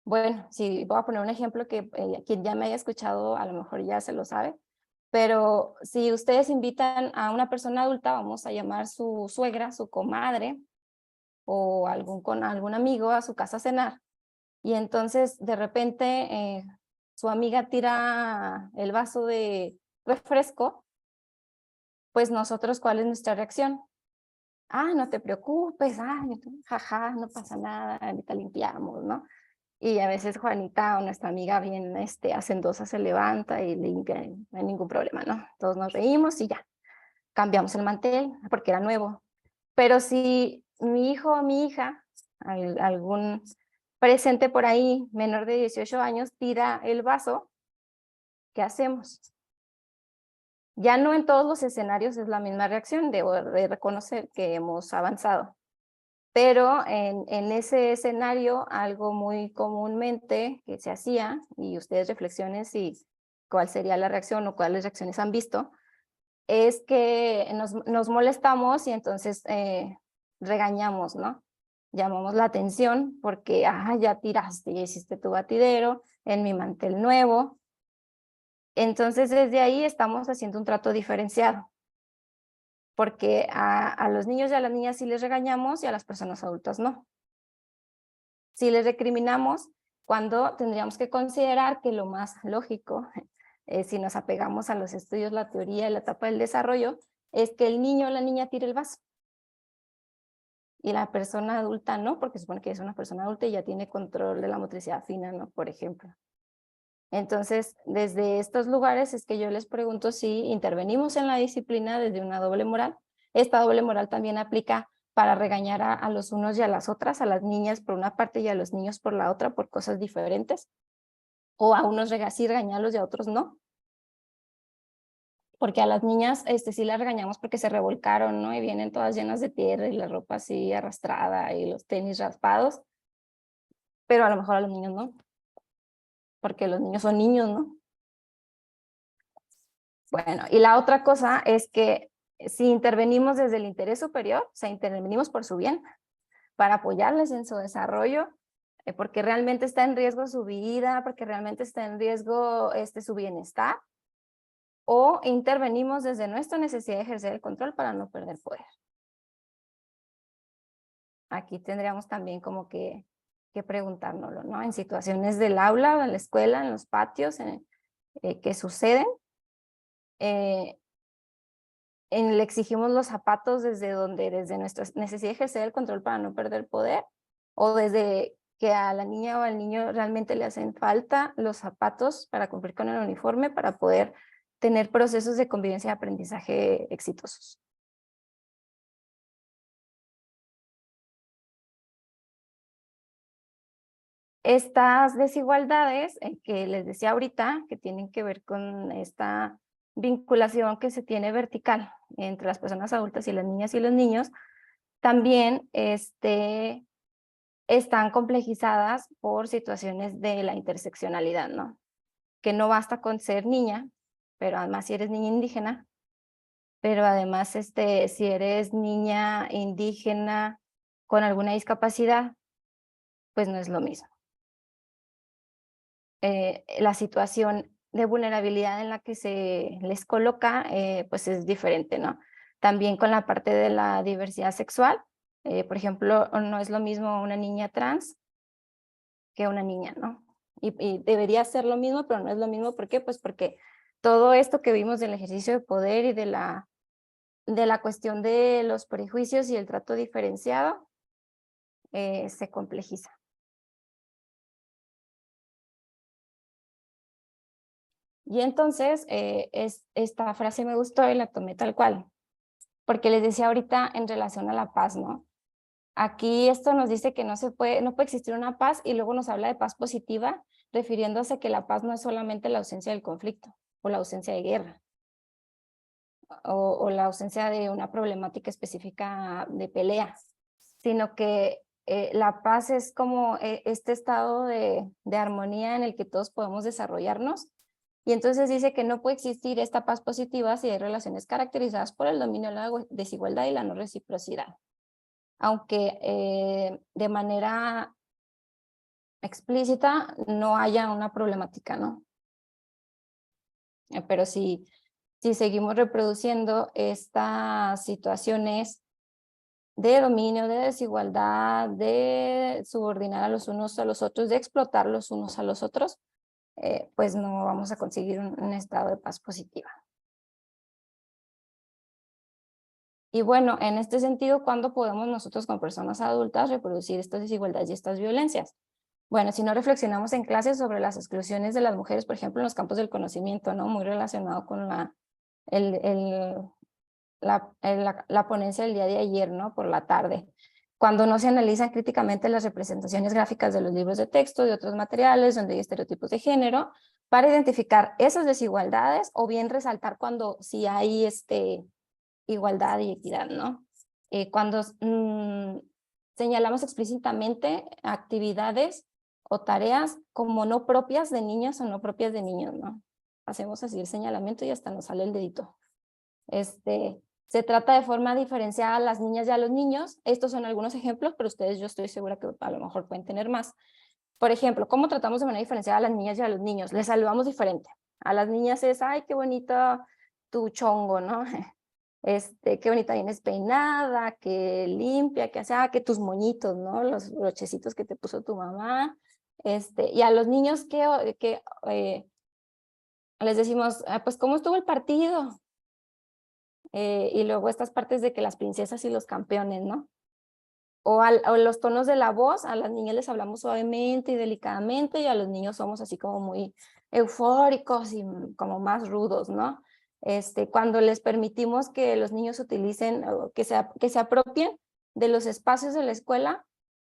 Bueno, si voy a poner un ejemplo que quien ya me haya escuchado a lo mejor ya se lo sabe, pero si ustedes invitan a una persona adulta, vamos a llamar su suegra, su comadre o con algún amigo a su casa a cenar, y entonces de repente su amiga tira el vaso de refresco, pues nosotros, ¿cuál es nuestra reacción? Ah, no te preocupes, jaja, no pasa nada, ahorita limpiamos, ¿no? Y a veces Juanita o nuestra amiga bien hacendosa se levanta y limpia, y no hay ningún problema, ¿no? Todos nos reímos y ya, cambiamos el mantel porque era nuevo. Pero si mi hijo o mi hija, algún presente por ahí, menor de 18 años, tira el vaso, ¿qué hacemos? Ya no en todos los escenarios es la misma reacción, debo de reconocer que hemos avanzado. Pero en ese escenario, algo muy comúnmente que se hacía, y ustedes reflexionen si cuál sería la reacción o cuáles reacciones han visto, es que nos molestamos y entonces regañamos, ¿no? Llamamos la atención porque, ya tiraste, ya hiciste tu batidero en mi mantel nuevo. Entonces desde ahí estamos haciendo un trato diferenciado, porque a los niños y a las niñas sí les regañamos y a las personas adultas no. Sí les recriminamos cuando tendríamos que considerar que lo más lógico, si nos apegamos a los estudios, la teoría y la etapa del desarrollo, es que el niño o la niña tire el vaso. Y la persona adulta no, porque supone que es una persona adulta y ya tiene control de la motricidad fina, ¿no? Por ejemplo. Entonces, desde estos lugares es que yo les pregunto si intervenimos en la disciplina desde una doble moral. Esta doble moral también aplica para regañar a los unos y a las otras, a las niñas por una parte y a los niños por la otra, por cosas diferentes. O a unos sí regañarlos y a otros no. Porque a las niñas sí las regañamos porque se revolcaron, ¿no? Y vienen todas llenas de tierra y la ropa así arrastrada y los tenis raspados. Pero a lo mejor a los niños no. Porque los niños son niños, ¿no? Bueno, y la otra cosa es que si intervenimos desde el interés superior, o sea, intervenimos por su bien, para apoyarles en su desarrollo, porque realmente está en riesgo su vida, porque realmente está en riesgo su bienestar, o intervenimos desde nuestra necesidad de ejercer el control para no perder poder. Aquí tendríamos también como que preguntárnoslo, ¿no? En situaciones del aula, en la escuela, en los patios, que suceden, le exigimos los zapatos desde nuestra necesidad de ejercer el control para no perder poder, o desde que a la niña o al niño realmente le hacen falta los zapatos para cumplir con el uniforme para poder tener procesos de convivencia y aprendizaje exitosos. Estas desigualdades que les decía ahorita, que tienen que ver con esta vinculación que se tiene vertical entre las personas adultas y las niñas y los niños, también están complejizadas por situaciones de la interseccionalidad, ¿no? Que no basta con ser niña, pero además si eres niña indígena, pero además si eres niña indígena con alguna discapacidad, pues no es lo mismo. La situación de vulnerabilidad en la que se les coloca, pues es diferente, ¿no? También con la parte de la diversidad sexual, por ejemplo, no es lo mismo una niña trans que una niña, ¿no? Y debería ser lo mismo, pero no es lo mismo. ¿Por qué? Pues porque todo esto que vimos del ejercicio de poder y de la cuestión de los prejuicios y el trato diferenciado se complejiza. Y entonces, esta frase me gustó y la tomé tal cual, porque les decía ahorita en relación a la paz, ¿no? Aquí esto nos dice que no puede existir una paz y luego nos habla de paz positiva, refiriéndose a que la paz no es solamente la ausencia del conflicto o la ausencia de guerra o la ausencia de una problemática específica de pelea, sino que la paz es como este estado de armonía en el que todos podemos desarrollarnos. Y entonces dice que no puede existir esta paz positiva si hay relaciones caracterizadas por el dominio de la desigualdad y la no reciprocidad. Aunque de manera explícita no haya una problemática, ¿no? Pero si seguimos reproduciendo estas situaciones de dominio, de desigualdad, de subordinar a los unos a los otros, de explotar los unos a los otros, pues no vamos a conseguir un estado de paz positiva. Y bueno, en este sentido, ¿cuándo podemos nosotros como personas adultas reproducir estas desigualdades y estas violencias? Bueno, si no reflexionamos en clases sobre las exclusiones de las mujeres, por ejemplo, en los campos del conocimiento, ¿no? Muy relacionado con la ponencia del día de ayer, ¿no? Por la tarde. Cuando no se analizan críticamente las representaciones gráficas de los libros de texto y otros materiales donde hay estereotipos de género, para identificar esas desigualdades o bien resaltar cuando sí hay igualdad y equidad, ¿no? Cuando señalamos explícitamente actividades o tareas como no propias de niñas o no propias de niños, ¿no? Hacemos así el señalamiento y hasta nos sale el dedito. Se trata de forma diferenciada a las niñas y a los niños. Estos son algunos ejemplos, pero ustedes yo estoy segura que a lo mejor pueden tener más. Por ejemplo, ¿cómo tratamos de manera diferenciada a las niñas y a los niños? Les saludamos diferente. A las niñas es, ay, qué bonito tu chongo, ¿no? Qué bonita vienes peinada, qué limpia, que hace, que tus moñitos, ¿no? Los brochecitos que te puso tu mamá. Y a los niños que les decimos, pues, ¿cómo estuvo el partido? Y luego estas partes de que las princesas y los campeones, ¿no? O los tonos de la voz, a las niñas les hablamos suavemente y delicadamente y a los niños somos así como muy eufóricos y como más rudos, ¿no? Cuando les permitimos que los niños utilicen o que se apropien de los espacios de la escuela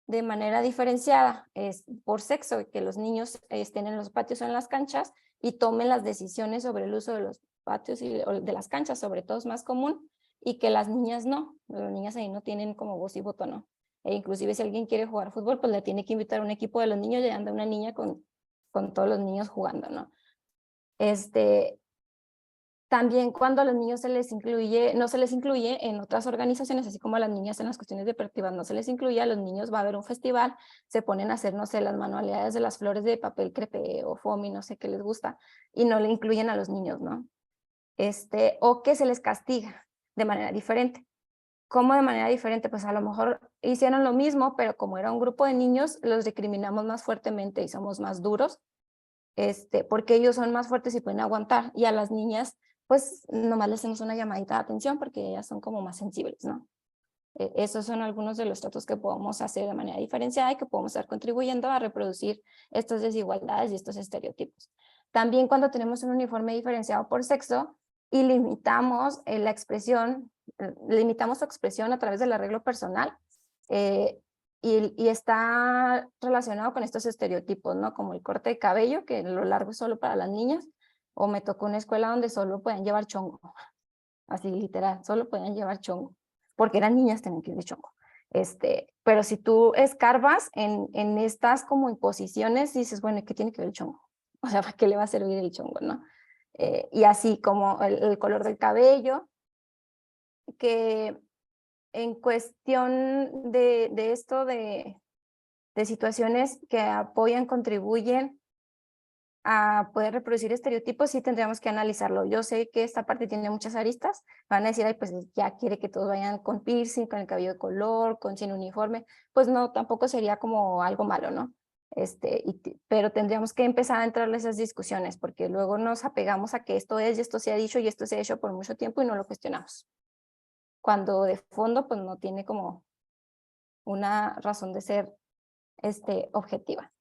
de manera diferenciada, es por sexo, que los niños estén en los patios o en las canchas y tomen las decisiones sobre el uso de los patios y de las canchas, sobre todo es más común, y que las niñas no, las niñas ahí no tienen como voz y voto, no. E inclusive si alguien quiere jugar fútbol, pues le tiene que invitar a un equipo de los niños y anda una niña con todos los niños jugando, ¿no? También cuando a los niños no se les incluye en otras organizaciones, así como a las niñas en las cuestiones deportivas no se les incluye, a los niños va a haber un festival, se ponen a hacer, no sé, las manualidades de las flores de papel crepé o foamy, no sé qué les gusta, y no le incluyen a los niños, ¿no? O que se les castiga de manera diferente. ¿Cómo de manera diferente? Pues a lo mejor hicieron lo mismo, pero como era un grupo de niños, los recriminamos más fuertemente y somos más duros, porque ellos son más fuertes y pueden aguantar, y a las niñas pues nomás les hacemos una llamadita de atención porque ellas son como más sensibles, ¿no? Esos son algunos de los tratos que podemos hacer de manera diferenciada y que podemos estar contribuyendo a reproducir estas desigualdades y estos estereotipos. También cuando tenemos un uniforme diferenciado por sexo y limitamos la expresión, limitamos su expresión a través del arreglo personal, y está relacionado con estos estereotipos, ¿no? Como el corte de cabello, que lo largo es solo para las niñas, o me tocó una escuela donde solo podían llevar chongo, así literal, solo podían llevar chongo, porque eran niñas, tenían que ir de chongo. Pero si tú escarbas en estas como imposiciones, dices, bueno, ¿qué tiene que ver el chongo? O sea, ¿para qué le va a servir el chongo, no? Y así como el color del cabello, que en cuestión de esto de situaciones que apoyan, contribuyen a poder reproducir estereotipos, sí tendríamos que analizarlo. Yo sé que esta parte tiene muchas aristas, van a decir, ay, pues ya quiere que todos vayan con piercing, con el cabello de color, sin uniforme, pues no, tampoco sería como algo malo, ¿no? Pero tendríamos que empezar a entrarle a esas discusiones, porque luego nos apegamos a que esto es, y esto se ha dicho, y esto se ha hecho por mucho tiempo y no lo cuestionamos. Cuando de fondo, pues no tiene como una razón de ser objetiva.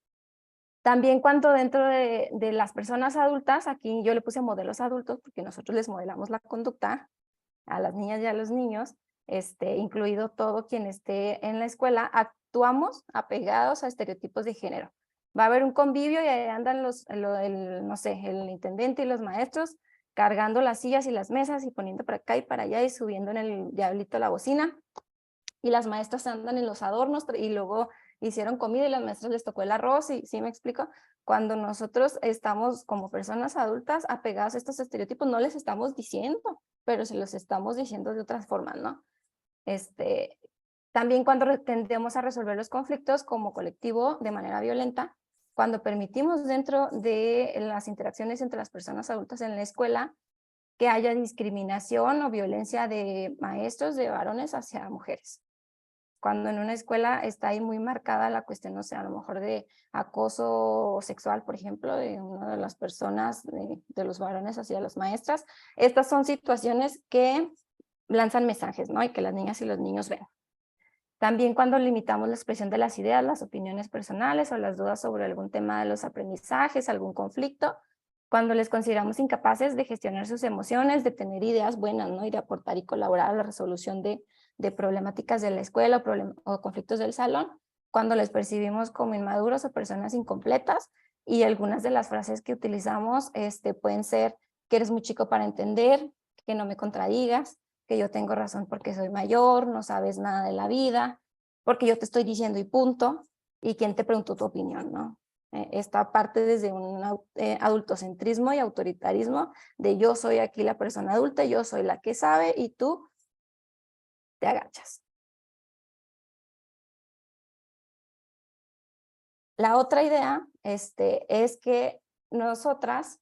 También cuando dentro de las personas adultas, aquí yo le puse modelos adultos porque nosotros les modelamos la conducta a las niñas y a los niños, incluido todo quien esté en la escuela, actuamos apegados a estereotipos de género. Va a haber un convivio y ahí andan no sé, el intendente y los maestros cargando las sillas y las mesas y poniendo para acá y para allá y subiendo en el diablito la bocina, y las maestras andan en los adornos y luego hicieron comida y las maestras les tocó el arroz, y ¿sí me explico? Cuando nosotros estamos como personas adultas apegadas a estos estereotipos, no les estamos diciendo, pero se los estamos diciendo de otras formas, ¿no? También cuando tendemos a resolver los conflictos como colectivo de manera violenta, cuando permitimos dentro de las interacciones entre las personas adultas en la escuela que haya discriminación o violencia de maestros, de varones hacia mujeres. Cuando en una escuela está ahí muy marcada la cuestión, no sé, a lo mejor de acoso sexual, por ejemplo, de una de las personas, de los varones hacia las maestras, estas son situaciones que lanzan mensajes, ¿no? Y que las niñas y los niños ven. También cuando limitamos la expresión de las ideas, las opiniones personales o las dudas sobre algún tema de los aprendizajes, algún conflicto, cuando les consideramos incapaces de gestionar sus emociones, de tener ideas buenas, ¿no? Y de aportar y colaborar a la resolución de problemáticas de la escuela o conflictos del salón, cuando les percibimos como inmaduros o personas incompletas, y algunas de las frases que utilizamos pueden ser que eres muy chico para entender, que no me contradigas, que yo tengo razón porque soy mayor, no sabes nada de la vida, porque yo te estoy diciendo y punto, y quién te preguntó tu opinión, ¿no? Esta parte desde un adultocentrismo y autoritarismo de yo soy aquí la persona adulta, yo soy la que sabe y tú te agachas. La otra idea es que nosotras,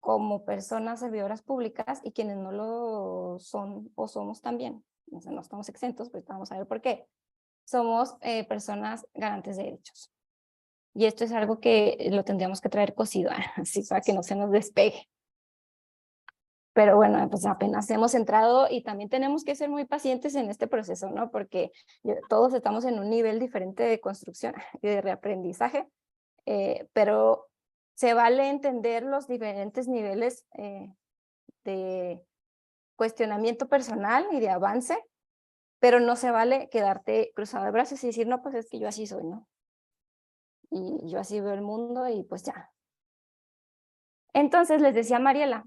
como personas servidoras públicas y quienes no lo son o somos también, o sea, no estamos exentos, pero vamos a ver por qué, somos personas garantes de derechos. Y esto es algo que lo tendríamos que traer cosido, así para que no se nos despegue. Pero bueno, pues apenas hemos entrado y también tenemos que ser muy pacientes en este proceso, ¿no? Porque todos estamos en un nivel diferente de construcción y de reaprendizaje, pero se vale entender los diferentes niveles de cuestionamiento personal y de avance, pero no se vale quedarte cruzado de brazos y decir, no, pues es que yo así soy, ¿no? Y yo así veo el mundo y pues ya. Entonces les decía a Mariela,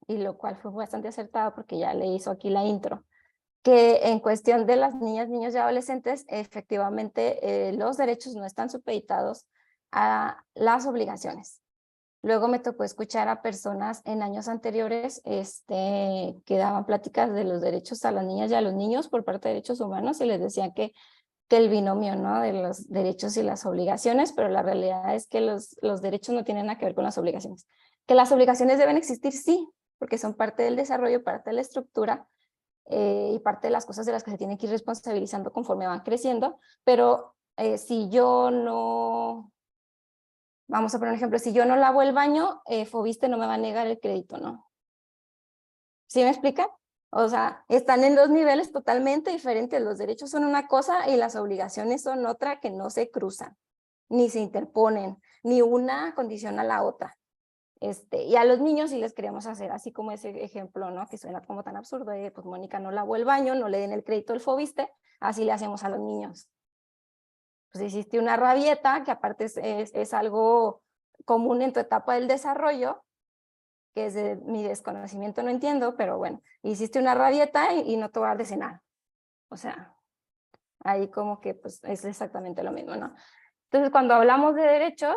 y lo cual fue bastante acertado porque ya le hizo aquí la intro, que en cuestión de las niñas, niños y adolescentes, efectivamente los derechos no están supeditados a las obligaciones. Luego me tocó escuchar a personas en años anteriores que daban pláticas de los derechos a las niñas y a los niños por parte de derechos humanos y les decían que el binomio, ¿no?, de los derechos y las obligaciones, pero la realidad es que los derechos no tienen nada que ver con las obligaciones. Que las obligaciones deben existir, sí, porque son parte del desarrollo, parte de la estructura y parte de las cosas de las que se tienen que ir responsabilizando conforme van creciendo, pero si yo no, vamos a poner un ejemplo, si yo no lavo el baño, Fobiste no me va a negar el crédito, ¿no? ¿Sí me explica? O sea, están en dos niveles totalmente diferentes. Los derechos son una cosa y las obligaciones son otra que no se cruzan, ni se interponen, ni una condiciona a la otra. Y a los niños sí les queremos hacer así como ese ejemplo, ¿no? Que suena como tan absurdo, pues Mónica no lavó el baño, no le den el crédito al Fobiste, así le hacemos a los niños. Pues hiciste una rabieta, que aparte es algo común en tu etapa del desarrollo, que es de mi desconocimiento, no entiendo, pero bueno, hiciste una rabieta y no te vas a dar de cenar. O sea, ahí como que pues es exactamente lo mismo, ¿no? Entonces, cuando hablamos de derechos,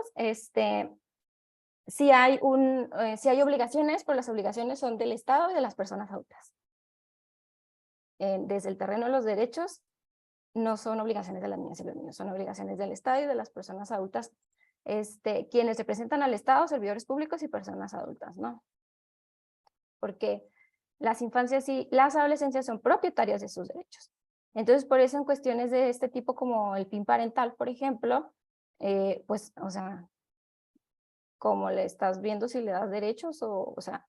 sí hay obligaciones, pero las obligaciones son del Estado y de las personas adultas. Desde el terreno de los derechos, no son obligaciones de las niñas y los niños, son obligaciones del Estado y de las personas adultas, quienes representan al Estado, servidores públicos y personas adultas, ¿no? Porque las infancias y las adolescencias son propietarias de sus derechos. Entonces, por eso en cuestiones de este tipo como el PIN parental, por ejemplo, pues, o sea, ¿cómo le estás viendo si le das derechos o sea,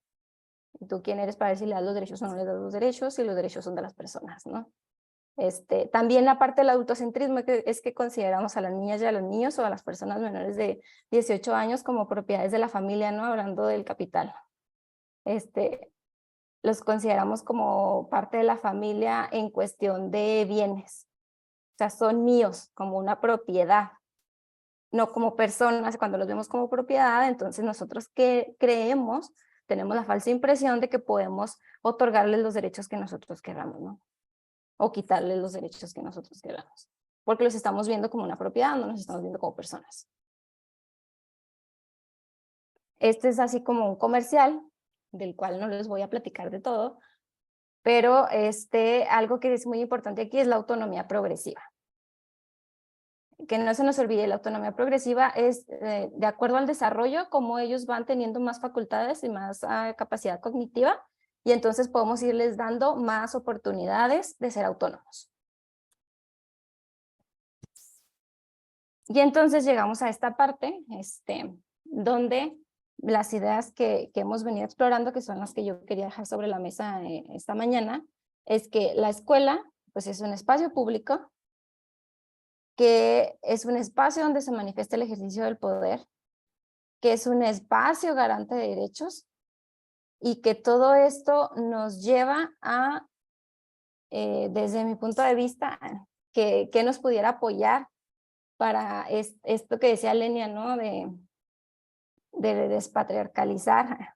tú quién eres para ver si le das los derechos o no le das los derechos, si los derechos son de las personas, ¿no? También la parte del adultocentrismo es que consideramos a las niñas y a los niños o a las personas menores de 18 años como propiedades de la familia, ¿no? Hablando del capital. Los consideramos como parte de la familia en cuestión de bienes. O sea, son míos, como una propiedad, no como personas. Cuando los vemos como propiedad, entonces nosotros que creemos, tenemos la falsa impresión de que podemos otorgarles los derechos que nosotros queramos, ¿no? O quitarles los derechos que nosotros queramos, porque los estamos viendo como una propiedad, no los estamos viendo como personas. Este es así como un comercial, del cual no les voy a platicar de todo, pero algo que es muy importante aquí es la autonomía progresiva. Que no se nos olvide, la autonomía progresiva es de acuerdo al desarrollo, como ellos van teniendo más facultades y más capacidad cognitiva, y entonces podemos irles dando más oportunidades de ser autónomos. Y entonces llegamos a esta parte, donde las ideas que hemos venido explorando, que son las que yo quería dejar sobre la mesa esta mañana, es que la escuela pues es un espacio público, que es un espacio donde se manifiesta el ejercicio del poder, que es un espacio garante de derechos, y que todo esto nos lleva a, desde mi punto de vista, que nos pudiera apoyar para esto que decía Lenia, ¿no? De despatriarcalizar,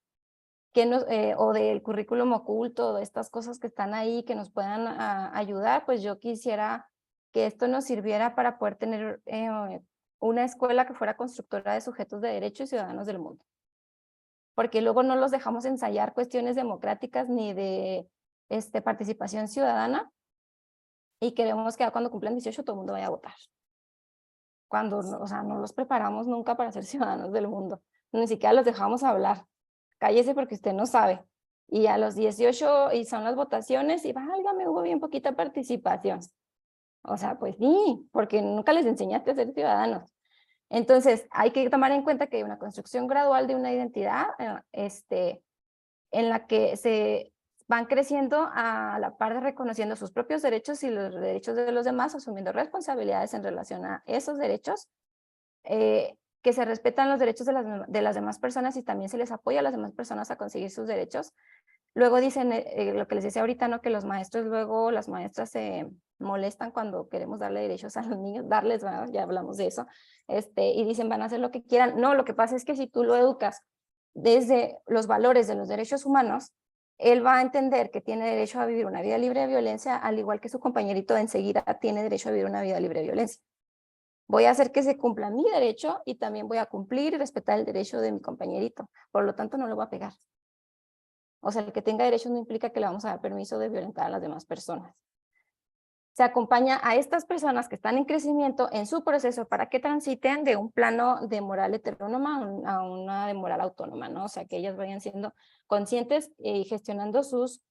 o del currículum oculto, de estas cosas que están ahí, que nos puedan ayudar, pues yo quisiera que esto nos sirviera para poder tener una escuela que fuera constructora de sujetos de derechos y ciudadanos del mundo. Porque luego no los dejamos ensayar cuestiones democráticas ni de participación ciudadana, y queremos que cuando cumplan 18 todo el mundo vaya a votar. Cuando, o sea, no los preparamos nunca para ser ciudadanos del mundo, ni siquiera los dejamos hablar. Cállese porque usted no sabe. Y a los 18 y son las votaciones y válgame, hubo bien poquita participación. O sea, pues sí, porque nunca les enseñaste a ser ciudadanos. Entonces, hay que tomar en cuenta que hay una construcción gradual de una identidad en la que se van creciendo a la par de reconociendo sus propios derechos y los derechos de los demás, asumiendo responsabilidades en relación a esos derechos, que se respetan los derechos de las demás personas y también se les apoya a las demás personas a conseguir sus derechos, Luego dicen lo que les decía ahorita, ¿no? Que los maestros luego, las maestras se molestan cuando queremos darle derechos a los niños, darles, ¿verdad? Ya hablamos de eso, y dicen van a hacer lo que quieran. No, lo que pasa es que si tú lo educas desde los valores de los derechos humanos, él va a entender que tiene derecho a vivir una vida libre de violencia, al igual que su compañerito enseguida tiene derecho a vivir una vida libre de violencia. Voy a hacer que se cumpla mi derecho y también voy a cumplir y respetar el derecho de mi compañerito. Por lo tanto, no lo voy a pegar. O sea, el que tenga derechos no implica que le vamos a dar permiso de violentar a las demás personas. Se acompaña a estas personas que están en crecimiento en su proceso para que transiten de un plano de moral heterónoma a una de moral autónoma, ¿no? O sea, que ellas vayan siendo conscientes y gestionando sus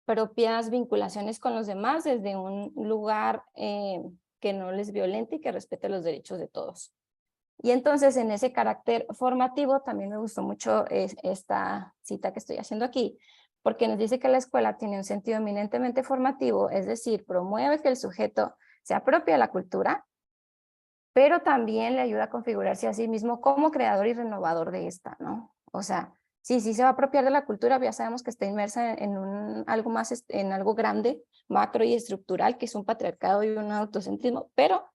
propias vinculaciones con los demás desde un lugar que no les violente y que respete los derechos de todos. Y entonces en ese carácter formativo también me gustó mucho esta cita que estoy haciendo aquí, porque nos dice que la escuela tiene un sentido eminentemente formativo, es decir, promueve que el sujeto se apropie de la cultura, pero también le ayuda a configurarse a sí mismo como creador y renovador de esta, ¿no? O sea, sí se va a apropiar de la cultura, ya sabemos que está inmersa en algo más, en algo grande, macro y estructural, que es un patriarcado y un autocentrismo, pero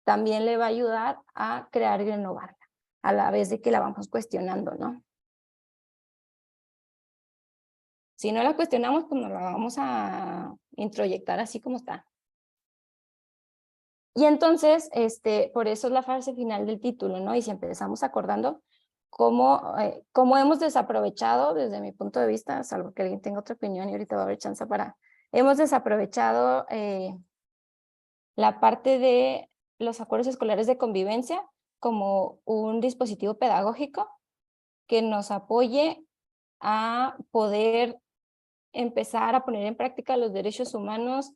también le va a ayudar a crear y renovarla, a la vez de que la vamos cuestionando, ¿no? Si no la cuestionamos, pues nos la vamos a introyectar así como está. Y entonces, por eso es la frase final del título, ¿no? Y si empezamos acordando cómo hemos desaprovechado, desde mi punto de vista, salvo que alguien tenga otra opinión y ahorita va a haber chance hemos desaprovechado la parte de los acuerdos escolares de convivencia como un dispositivo pedagógico que nos apoye a poder empezar a poner en práctica los derechos humanos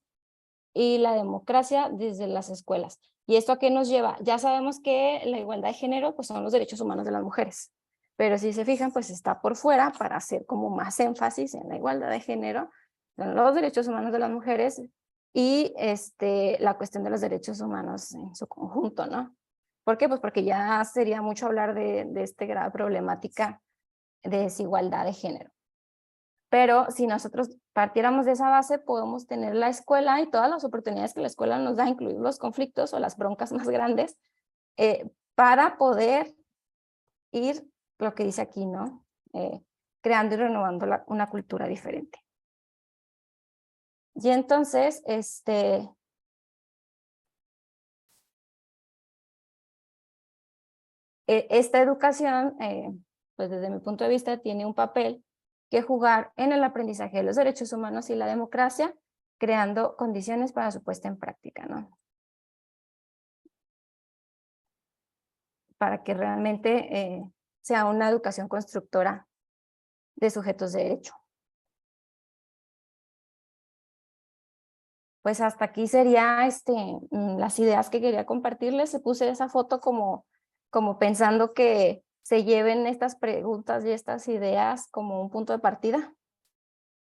y la democracia desde las escuelas. ¿Y esto a qué nos lleva? Ya sabemos que la igualdad de género pues son los derechos humanos de las mujeres, pero si se fijan pues está por fuera para hacer como más énfasis en la igualdad de género, son los derechos humanos de las mujeres y la cuestión de los derechos humanos en su conjunto, ¿no? ¿Por qué? Pues porque ya sería mucho hablar de esta grave problemática de desigualdad de género. Pero si nosotros partiéramos de esa base, podemos tener la escuela y todas las oportunidades que la escuela nos da, incluidos los conflictos o las broncas más grandes, para poder ir, lo que dice aquí, ¿no? Creando y renovando una cultura diferente. Y entonces, esta educación, pues desde mi punto de vista, tiene un papel que jugar en el aprendizaje de los derechos humanos y la democracia, creando condiciones para su puesta en práctica, ¿no? Para que realmente sea una educación constructora de sujetos de derecho. Pues hasta aquí sería las ideas que quería compartirles. Se puse esa foto como pensando que se lleven estas preguntas y estas ideas como un punto de partida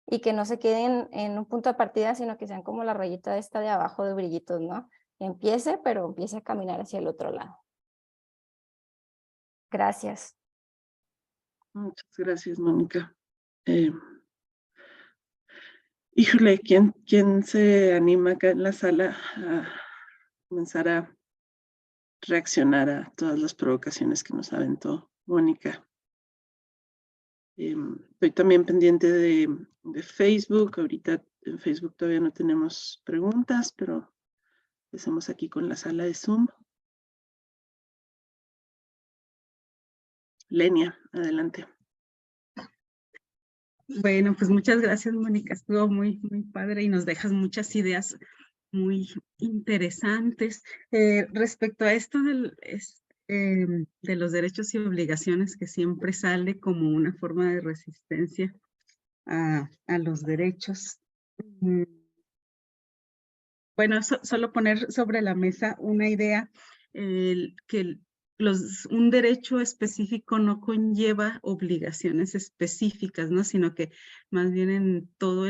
y que no se queden en un punto de partida, sino que sean como la rayita esta de abajo de brillitos, ¿no? Empiece, pero empiece a caminar hacia el otro lado. Gracias. Muchas gracias, Mónica. Híjole, ¿quién se anima acá en la sala a comenzar a reaccionar a todas las provocaciones que nos aventó Mónica? Estoy también pendiente de Facebook. Ahorita en Facebook todavía no tenemos preguntas, pero empecemos aquí con la sala de Zoom. Lenia, adelante. Bueno, pues muchas gracias, Mónica. Estuvo muy, muy padre y nos dejas muchas ideas muy interesantes. Respecto a esto de los derechos y obligaciones, que siempre sale como una forma de resistencia a los derechos. Bueno, solo poner sobre la mesa una idea, que un derecho específico no conlleva obligaciones específicas, ¿no? Sino que más bien en todo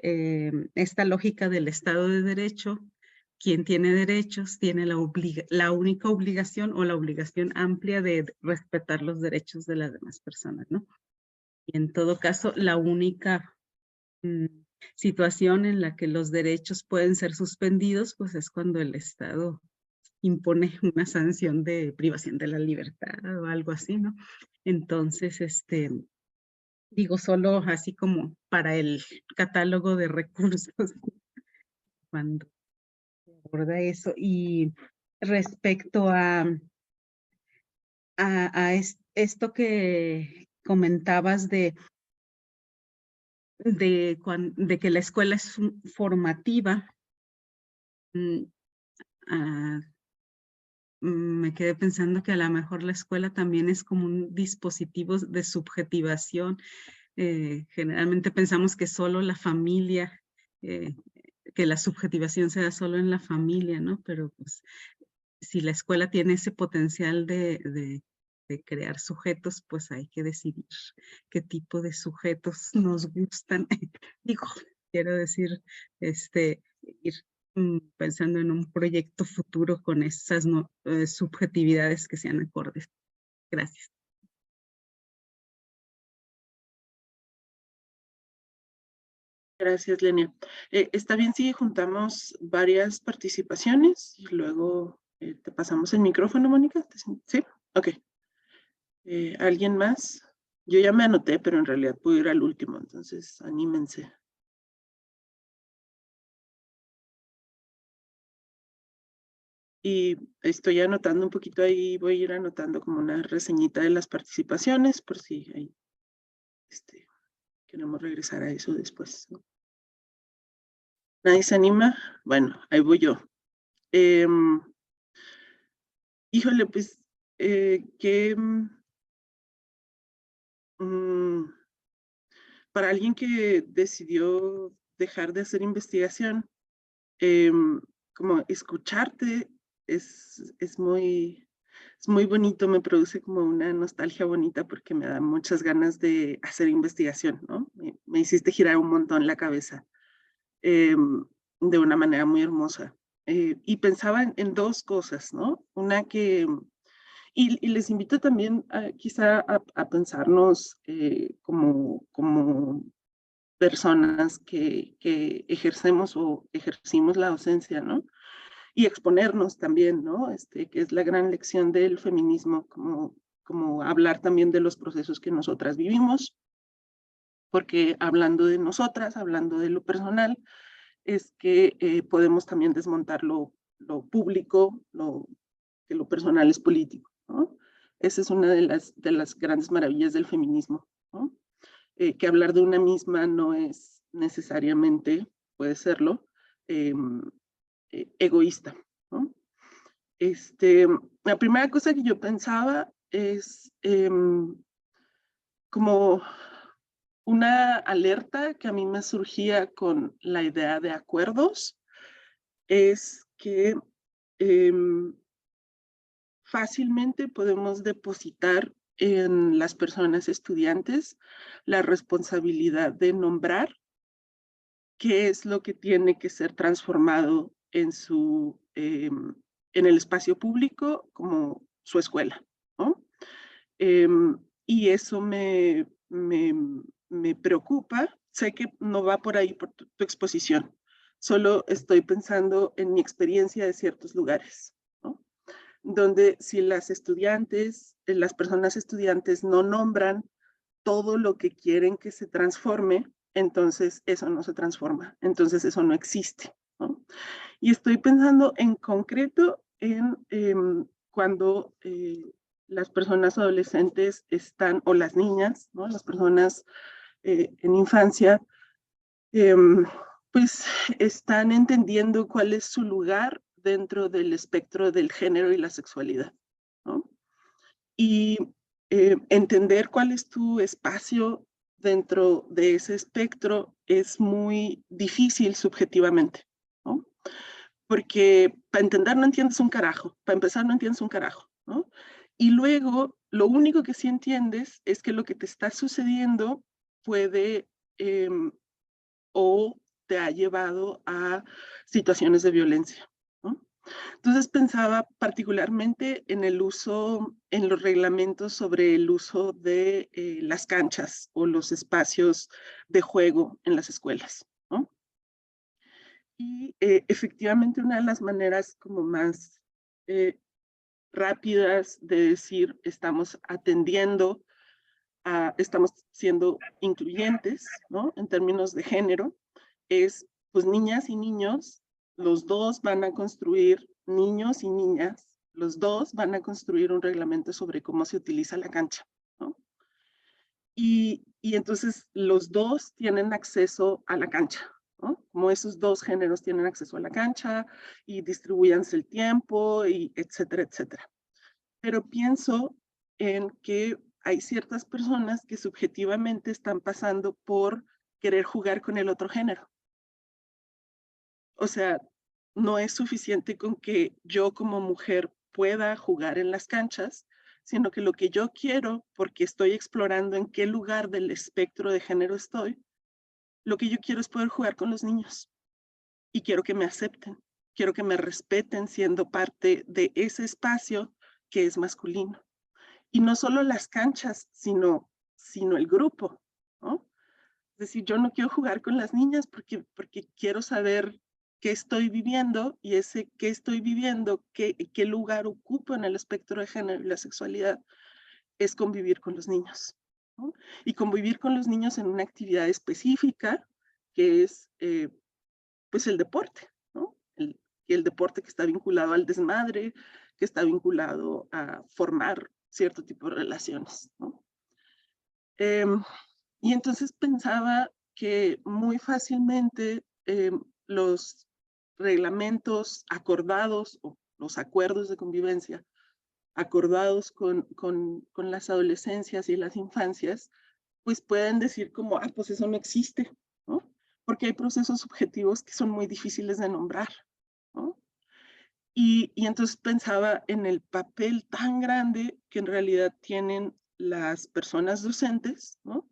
esta lógica del Estado de Derecho, quien tiene derechos tiene la única obligación o la obligación amplia de respetar los derechos de las demás personas, ¿no? Y en todo caso, la única situación en la que los derechos pueden ser suspendidos, pues es cuando el Estado impone una sanción de privación de la libertad o algo así, ¿no? Entonces, digo, solo así como para el catálogo de recursos cuando se aborda eso. Y respecto a esto que comentabas de que la escuela es formativa, me quedé pensando que a lo mejor la escuela también es como un dispositivo de subjetivación. Generalmente pensamos que solo la familia, que la subjetivación se da solo en la familia, ¿no? Pero pues si la escuela tiene ese potencial de crear sujetos, pues hay que decidir qué tipo de sujetos nos gustan. Digo, quiero decir, ir pensando en un proyecto futuro con esas subjetividades que sean acordes. Gracias. Gracias, Lenia. ¿Está bien si juntamos varias participaciones y luego te pasamos el micrófono, Mónica? ¿Sí? Ok. ¿Alguien más? Yo ya me anoté, pero en realidad puedo ir al último, entonces anímense. Y estoy anotando un poquito ahí, voy a ir anotando como una reseñita de las participaciones, por si hay, queremos regresar a eso después, ¿no? ¿Nadie se anima? Bueno, ahí voy yo. Híjole, pues, para alguien que decidió dejar de hacer investigación, como escucharte es muy bonito, me produce como una nostalgia bonita porque me da muchas ganas de hacer investigación, ¿no? Me hiciste girar un montón la cabeza de una manera muy hermosa. Y pensaba en dos cosas, ¿no? Una que, y les invito también quizá a pensarnos como personas que ejercemos o ejercimos la docencia, ¿no? Y exponernos también, ¿no? Que es la gran lección del feminismo, como hablar también de los procesos que nosotras vivimos, porque hablando de nosotras, hablando de lo personal, es que podemos también desmontar lo público, que lo personal es político, ¿no? Esa es una de las grandes maravillas del feminismo, ¿no? Que hablar de una misma no es necesariamente, puede serlo, egoísta, ¿no? La primera cosa que yo pensaba es como una alerta que a mí me surgía con la idea de acuerdos, es que fácilmente podemos depositar en las personas estudiantes la responsabilidad de nombrar qué es lo que tiene que ser transformado en el espacio público como su escuela, ¿no? Y eso me preocupa. Sé que no va por ahí por tu exposición. Solo estoy pensando en mi experiencia de ciertos lugares, ¿no? Donde si las personas estudiantes no nombran todo lo que quieren que se transforme, entonces eso no se transforma, entonces eso no existe, ¿no? Y estoy pensando en concreto en cuando las personas adolescentes están, o las niñas, ¿no? Las personas en infancia, pues están entendiendo cuál es su lugar dentro del espectro del género y la sexualidad, ¿no? Y entender cuál es tu espacio dentro de ese espectro es muy difícil subjetivamente, ¿no? Porque para entender no entiendes un carajo, para empezar no entiendes un carajo, ¿no? Y luego lo único que sí entiendes es que lo que te está sucediendo puede o te ha llevado a situaciones de violencia, ¿no? Entonces pensaba particularmente en el uso, en los reglamentos sobre el uso de las canchas o los espacios de juego en las escuelas, ¿no? Y efectivamente una de las maneras como más rápidas de decir estamos atendiendo, estamos siendo incluyentes, ¿no? En términos de género, es pues niñas y niños, los dos van a construir, niños y niñas, los dos van a construir un reglamento sobre cómo se utiliza la cancha, ¿no? Y entonces los dos tienen acceso a la cancha, ¿no? Como esos dos géneros tienen acceso a la cancha y distribuyanse el tiempo, y etcétera, etcétera. Pero pienso en que hay ciertas personas que subjetivamente están pasando por querer jugar con el otro género. O sea, no es suficiente con que yo como mujer pueda jugar en las canchas, sino que lo que yo quiero, porque estoy explorando en qué lugar del espectro de género estoy, lo que yo quiero es poder jugar con los niños. Y quiero que me acepten, quiero que me respeten siendo parte de ese espacio que es masculino. Y no solo las canchas, sino el grupo, ¿no? Es decir, yo no quiero jugar con las niñas porque quiero saber qué estoy viviendo, y ese qué estoy viviendo, qué lugar ocupo en el espectro de género y la sexualidad, es convivir con los niños, ¿no? Y convivir con los niños en una actividad específica que es pues el deporte, ¿no? El deporte que está vinculado al desmadre, que está vinculado a formar cierto tipo de relaciones, ¿no? Y entonces pensaba que muy fácilmente los reglamentos acordados o los acuerdos de convivencia acordados con las adolescencias y las infancias, pues pueden decir como, ah, pues eso no existe, ¿no? Porque hay procesos subjetivos que son muy difíciles de nombrar, ¿no? Y entonces pensaba en el papel tan grande que en realidad tienen las personas docentes, ¿no?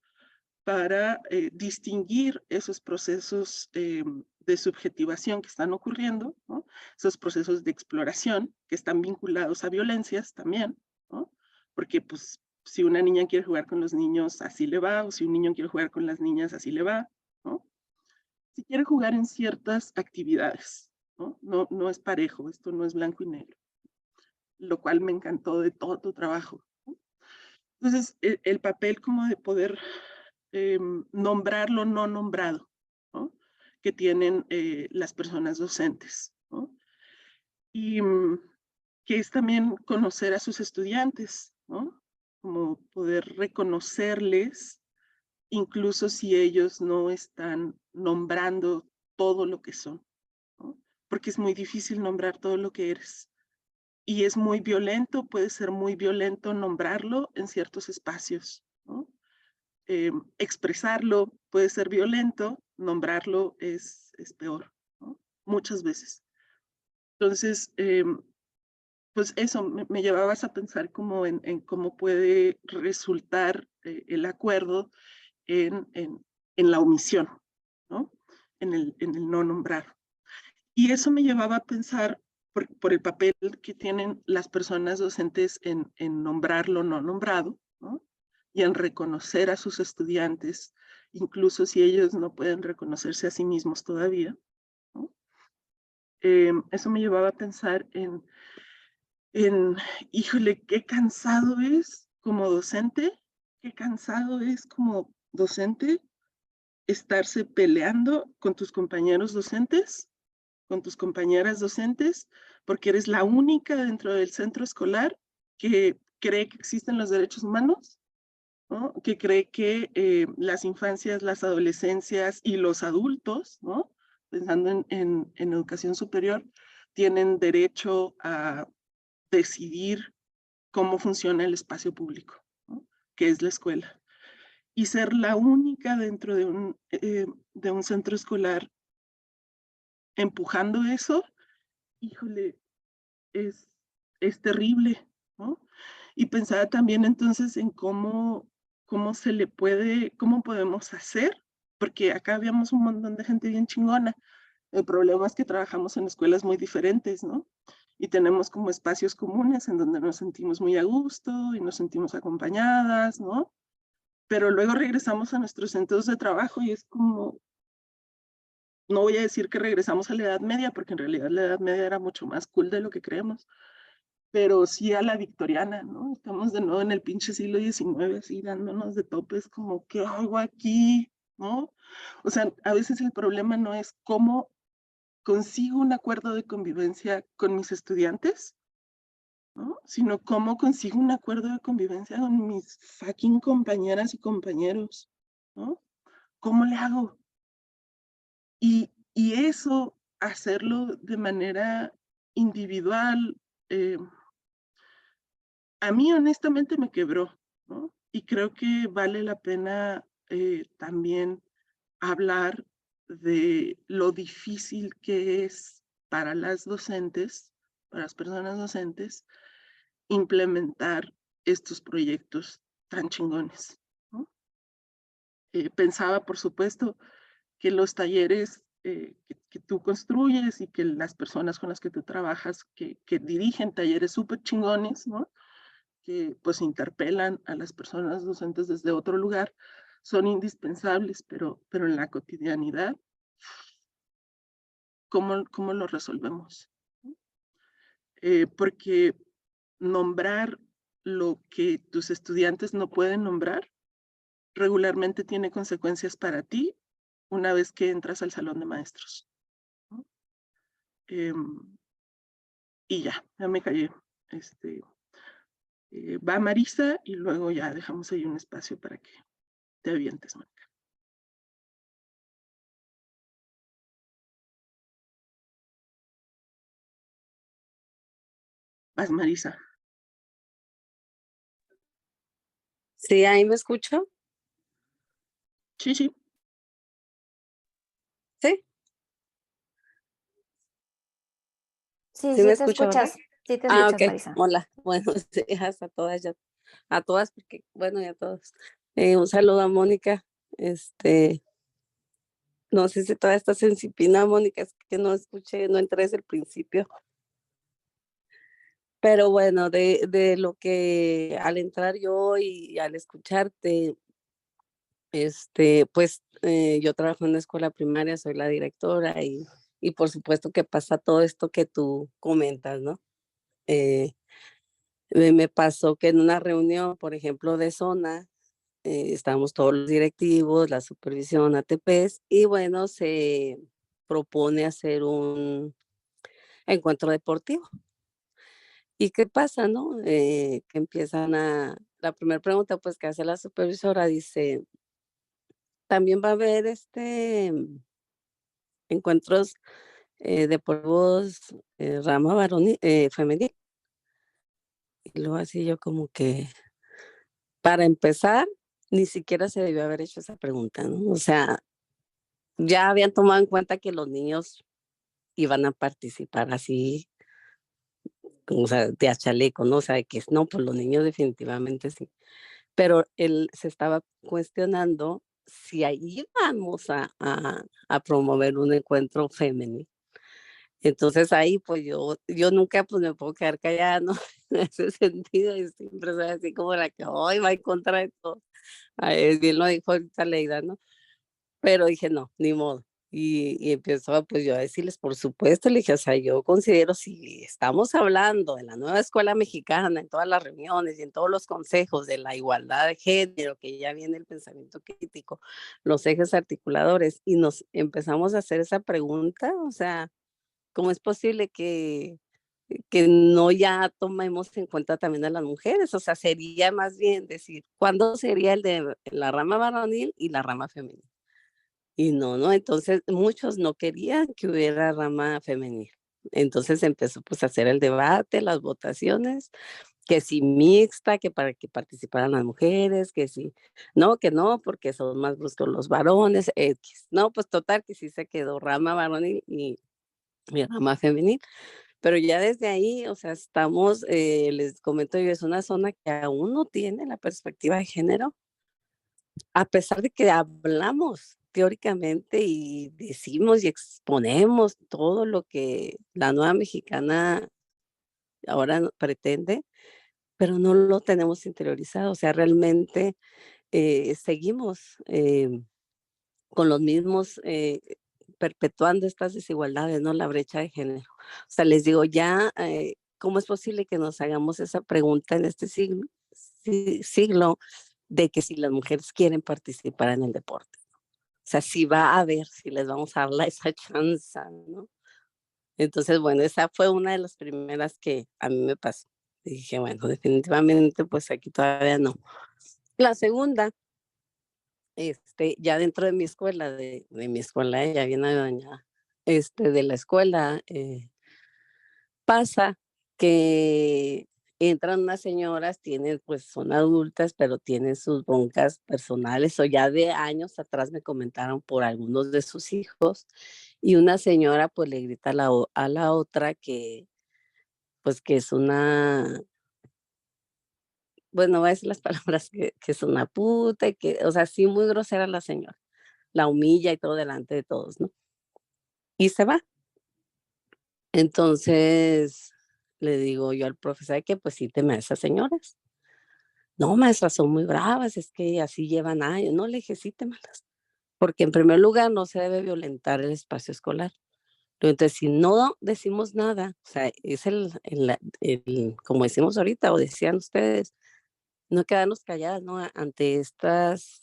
Para distinguir esos procesos de subjetivación que están ocurriendo, ¿no? Esos procesos de exploración que están vinculados a violencias también, ¿no? Porque pues si una niña quiere jugar con los niños, así le va, o si un niño quiere jugar con las niñas, así le va, ¿no? Si quiere jugar en ciertas actividades, ¿no? No es parejo, esto no es blanco y negro, lo cual me encantó de todo tu trabajo, ¿no? Entonces, el papel como de poder nombrar lo no nombrado, ¿no? Que tienen las personas docentes, ¿no? Y que es también conocer a sus estudiantes, ¿no? Como poder reconocerles, incluso si ellos no están nombrando todo lo que son, ¿no? Porque es muy difícil nombrar todo lo que eres. Y es muy violento, puede ser muy violento nombrarlo en ciertos espacios, ¿no? Expresarlo puede ser violento, nombrarlo es peor, ¿no? Muchas veces. Entonces, pues eso me llevabas a pensar como en cómo puede resultar el acuerdo en la omisión, ¿no? En el no nombrar. Y eso me llevaba a pensar por el papel que tienen las personas docentes en nombrar lo no nombrado, ¿no? Y en reconocer a sus estudiantes, incluso si ellos no pueden reconocerse a sí mismos todavía, ¿no? Eso me llevaba a pensar híjole, qué cansado es como docente, qué cansado es como docente estarse peleando con tus compañeros docentes, con tus compañeras docentes, porque eres la única dentro del centro escolar que cree que existen los derechos humanos, ¿no? Que cree que las infancias, las adolescencias y los adultos, ¿no? Pensando en educación superior, tienen derecho a decidir cómo funciona el espacio público, ¿no? Que es la escuela. Y ser la única dentro de un centro escolar empujando eso, híjole, es, es terrible, ¿no? Y pensaba también entonces en cómo se le puede, cómo podemos hacer, porque acá habíamos un montón de gente bien chingona. El problema es que trabajamos en escuelas muy diferentes, ¿no? y tenemos como espacios comunes en donde nos sentimos muy a gusto y nos sentimos acompañadas, ¿no? Pero luego regresamos a nuestros centros de trabajo y es como, no voy a decir que regresamos a la Edad Media, porque en realidad la Edad Media era mucho más cool de lo que creemos, pero sí a la victoriana, ¿no? Estamos de nuevo en el pinche siglo XIX, así dándonos de topes como, ¿qué hago aquí? ¿No? O sea, a veces el problema no es cómo consigo un acuerdo de convivencia con mis estudiantes, ¿no? Sino cómo consigo un acuerdo de convivencia con mis fucking compañeras y compañeros, ¿no? ¿Cómo le hago? Y eso, hacerlo de manera individual, a mí honestamente me quebró, ¿no? Y creo que vale la pena también hablar de lo difícil que es para las docentes, para las personas docentes, implementar estos proyectos tan chingones, ¿no? Pensaba, por supuesto, que los talleres que tú construyes y que las personas con las que tú trabajas, que dirigen talleres súper chingones, ¿no? Que pues interpelan a las personas docentes desde otro lugar, son indispensables, pero en la cotidianidad, ¿cómo lo resolvemos? Porque nombrar lo que tus estudiantes no pueden nombrar regularmente tiene consecuencias para ti una vez que entras al salón de maestros, ¿no? Y ya me callé. Va Marisa y luego ya dejamos ahí un espacio para que te avientes, Mónica. Vas, Marisa. Sí, ahí me escucho. Sí, sí. Sí, Sí, sí sí me te escucho, ¿verdad? escuchas, sí te Ah, escuchas, ok. Marisa. Hola. Bueno, sí, a todas ya, a todas, porque, bueno, y a todos. Un saludo a Mónica. No sé si todavía estás en Cipina, Mónica, es que no escuché, no entré desde el principio. Pero bueno, de lo que al entrar yo y al escucharte, pues yo trabajo en una escuela primaria, soy la directora y por supuesto que pasa todo esto que tú comentas, ¿no? Me pasó que en una reunión, por ejemplo, de zona, estábamos todos los directivos, la supervisión, ATPs, y bueno, se propone hacer un encuentro deportivo. ¿Y qué pasa, no? Que la primera pregunta pues que hace la supervisora dice, también va a haber encuentros deportivos rama varonil, femenil. Y luego así yo como que, para empezar, ni siquiera se debió haber hecho esa pregunta, ¿no? O sea, ya habían tomado en cuenta que los niños iban a participar así, o sea, de a chaleco, ¿no? O sea, que no, pues los niños definitivamente sí. Pero él se estaba cuestionando si ahí íbamos a promover un encuentro femenino. Entonces ahí pues yo nunca pues me puedo quedar callada, ¿no? En ese sentido, y siempre soy así como la que hoy va en contra de todo. Bien lo dijo ahorita Leida, ¿no? Pero dije, no, ni modo. Y empezó pues yo a decirles, por supuesto, le dije, o sea, yo considero si estamos hablando de la nueva escuela mexicana en todas las reuniones y en todos los consejos de la igualdad de género, que ya viene el pensamiento crítico, los ejes articuladores, y nos empezamos a hacer esa pregunta, o sea, ¿cómo es posible que no ya tomemos en cuenta también a las mujeres? O sea, sería más bien decir, ¿cuándo sería el de la rama varonil y la rama femenina? Y no, entonces muchos no querían que hubiera rama femenil. Entonces empezó pues a hacer el debate, las votaciones, que si mixta, que para que participaran las mujeres, que no, porque son más bruscos los varones, X. No, pues total que sí se quedó rama varonil y rama femenil. Pero ya desde ahí, o sea, estamos, les comento yo, es una zona que aún no tiene la perspectiva de género, a pesar de que hablamos teóricamente y decimos y exponemos todo lo que la nueva mexicana ahora pretende, pero no lo tenemos interiorizado. O sea, realmente seguimos con los mismos, perpetuando estas desigualdades, ¿no? La brecha de género. O sea, les digo, ya, ¿cómo es posible que nos hagamos esa pregunta en este siglo de que si las mujeres quieren participar en el deporte? O sea, si va a haber, si les vamos a dar esa chance, ¿no? Entonces, bueno, esa fue una de las primeras que a mí me pasó. Y dije, bueno, definitivamente, pues aquí todavía no. La segunda, ya dentro de mi escuela, de mi escuela, ya viene doña, de la escuela, pasa que entran unas señoras, tienen, pues son adultas, pero tienen sus broncas personales, o ya de años atrás me comentaron por algunos de sus hijos, y una señora pues le grita a la otra que, pues que es una, bueno, voy a decir las palabras, que es una puta, y que, o sea, sí, muy grosera la señora, la humilla y todo delante de todos, ¿no? Y se va. Entonces le digo yo al profesor que pues sí teme a esas señoras. No, maestra, son muy bravas, es que así llevan años. No, le dije, sí, témalas. Porque en primer lugar no se debe violentar el espacio escolar. Pero entonces, si no decimos nada, o sea, es como decimos ahorita, o decían ustedes, no quedarnos calladas, ¿no? Ante estas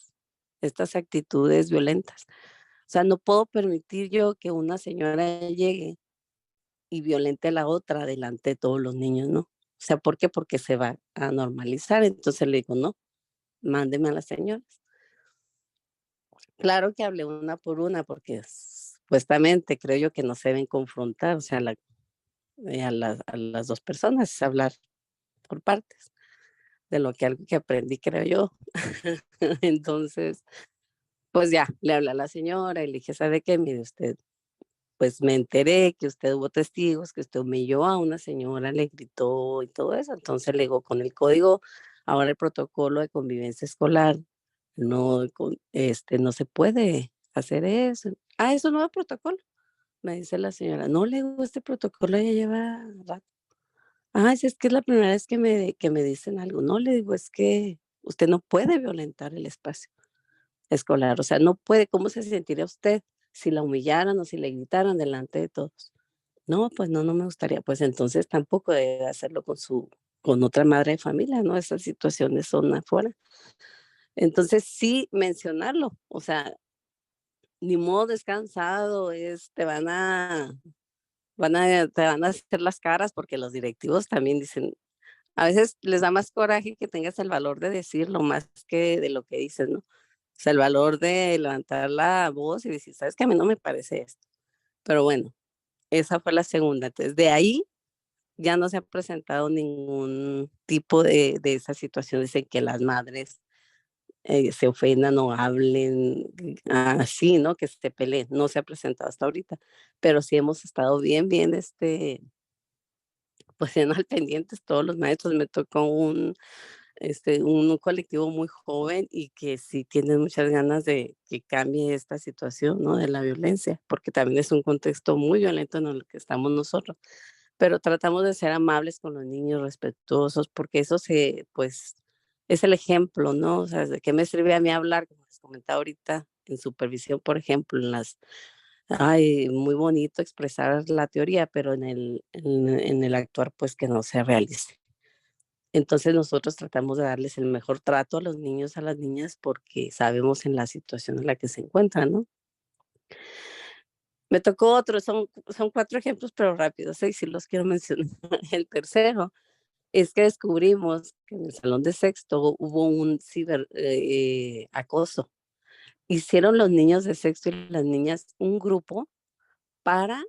actitudes violentas. O sea, no puedo permitir yo que una señora llegue y violente a la otra delante de todos los niños, ¿no? O sea, ¿por qué? Porque se va a normalizar. Entonces le digo, no, mándeme a las señoras. Claro que hablé una por una porque supuestamente creo yo que no se deben confrontar, o sea, a las dos personas, es hablar por partes, de lo que algo que aprendí, creo yo. Entonces, pues ya, le hablé a la señora y le dije, ¿sabe qué? Mire usted, pues me enteré que usted hubo testigos, que usted humilló a una señora, le gritó y todo eso. Entonces le digo, con el código, ahora el protocolo de convivencia escolar, no se puede hacer eso. Ah, es un nuevo protocolo, me dice la señora. No le digo, este protocolo ya lleva rato. Ah, si es que es la primera vez que me dicen algo. No, le digo, es que usted no puede violentar el espacio escolar. O sea, no puede. ¿Cómo se sentiría usted si la humillaran o si le gritaran delante de todos? No, pues no, no me gustaría. Pues entonces tampoco debe hacerlo con otra madre de familia, ¿no? Esas situaciones son afuera. Entonces sí mencionarlo, o sea, ni modo descansado, te van a hacer las caras porque los directivos también dicen, a veces les da más coraje que tengas el valor de decirlo más que de lo que dices, ¿no? O sea, el valor de levantar la voz y decir, sabes que a mí no me parece esto. Pero bueno, esa fue la segunda. Entonces, de ahí ya no se ha presentado ningún tipo de esas situaciones en que las madres se ofendan o hablen así, ¿no? Que se peleen. No se ha presentado hasta ahorita, pero sí hemos estado bien, bien, pues bien al pendientes todos los maestros. Me tocó un colectivo muy joven y que sí tienen muchas ganas de que cambie esta situación, ¿no? De la violencia, porque también es un contexto muy violento en el que estamos nosotros, pero tratamos de ser amables con los niños, respetuosos, porque eso pues, es el ejemplo, ¿no? O sea, ¿de qué me sirve a mí hablar? Como les comentaba ahorita, en supervisión, por ejemplo, ay, muy bonito expresar la teoría, pero en el actuar, pues, que no se realice. Entonces, nosotros tratamos de darles el mejor trato a los niños, a las niñas, porque sabemos en la situación en la que se encuentran, ¿no? Me tocó otro, son 4 ejemplos, pero rápidos, y sí los quiero mencionar. El tercero es que descubrimos que en el salón de sexto hubo un acoso. Hicieron los niños de sexto y las niñas un grupo para,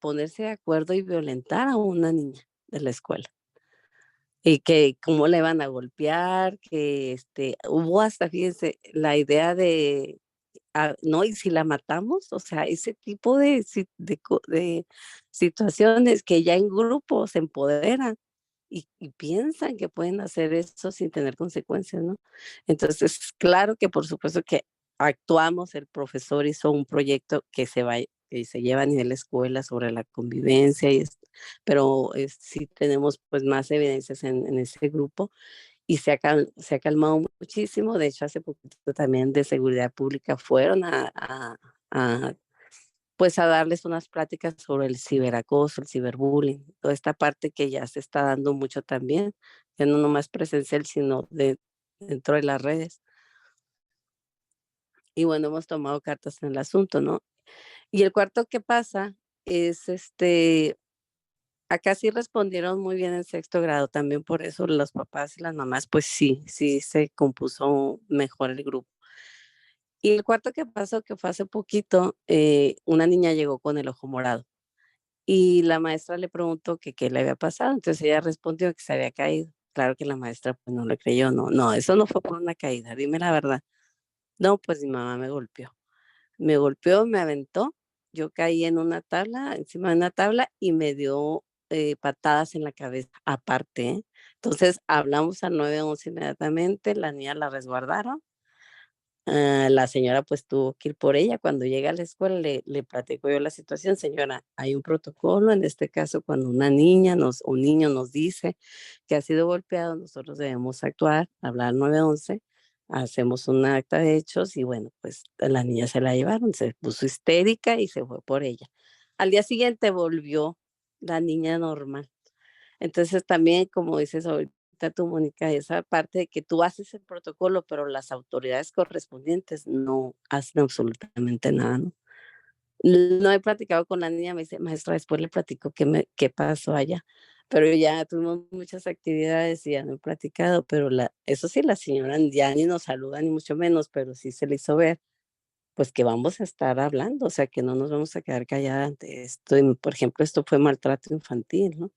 ponerse de acuerdo y violentar a una niña de la escuela. Y que cómo la iban a golpear, que, hubo hasta, fíjense, la idea de, no, ¿y si la matamos? O sea, ese tipo de situaciones que ya en grupo se empoderan y piensan que pueden hacer eso sin tener consecuencias, ¿no? Entonces, claro que por supuesto que actuamos, el profesor hizo un proyecto que se lleva a nivel escuela sobre la convivencia y pero sí tenemos pues más evidencias en ese grupo y se ha calmado muchísimo. De hecho, hace poquito también de seguridad pública fueron a, pues a darles unas pláticas sobre el ciberacoso, el ciberbullying, toda esta parte que ya se está dando mucho también, ya no nomás presencial, sino dentro de las redes. Y bueno, hemos tomado cartas en el asunto, ¿no? Y el cuarto que pasa es acá sí respondieron muy bien en sexto grado, también por eso los papás y las mamás, pues sí se compuso mejor el grupo. Y el cuarto que pasó, que fue hace poquito, una niña llegó con el ojo morado y la maestra le preguntó que qué le había pasado, entonces ella respondió que se había caído. Claro que la maestra pues no le creyó, no, eso no fue por una caída, dime la verdad. No, pues mi mamá me golpeó, me aventó, yo caí en una tabla, encima de una tabla y me dio patadas en la cabeza, aparte, ¿eh? Entonces hablamos al 911 inmediatamente, la niña la resguardaron. La señora pues tuvo que ir por ella. Cuando llega a la escuela le platico yo la situación: señora, hay un protocolo, en este caso cuando una niña un niño nos dice que ha sido golpeado, nosotros debemos actuar, hablar al 911, hacemos un acta de hechos y bueno, pues la niña se la llevaron, se puso histérica y se fue por ella. Al día siguiente volvió la niña normal. Entonces también, como dices ahorita tú, Mónica, esa parte de que tú haces el protocolo, pero las autoridades correspondientes no hacen absolutamente nada, ¿no? No he platicado con la niña, me dice, maestra, después le platico qué pasó allá. Pero ya tuvimos muchas actividades y ya no he platicado, pero eso sí, la señora ya ni nos saluda, ni mucho menos, pero sí se le hizo ver, pues que vamos a estar hablando, o sea, que no nos vamos a quedar calladas ante esto. Y, por ejemplo, esto fue maltrato infantil, ¿no?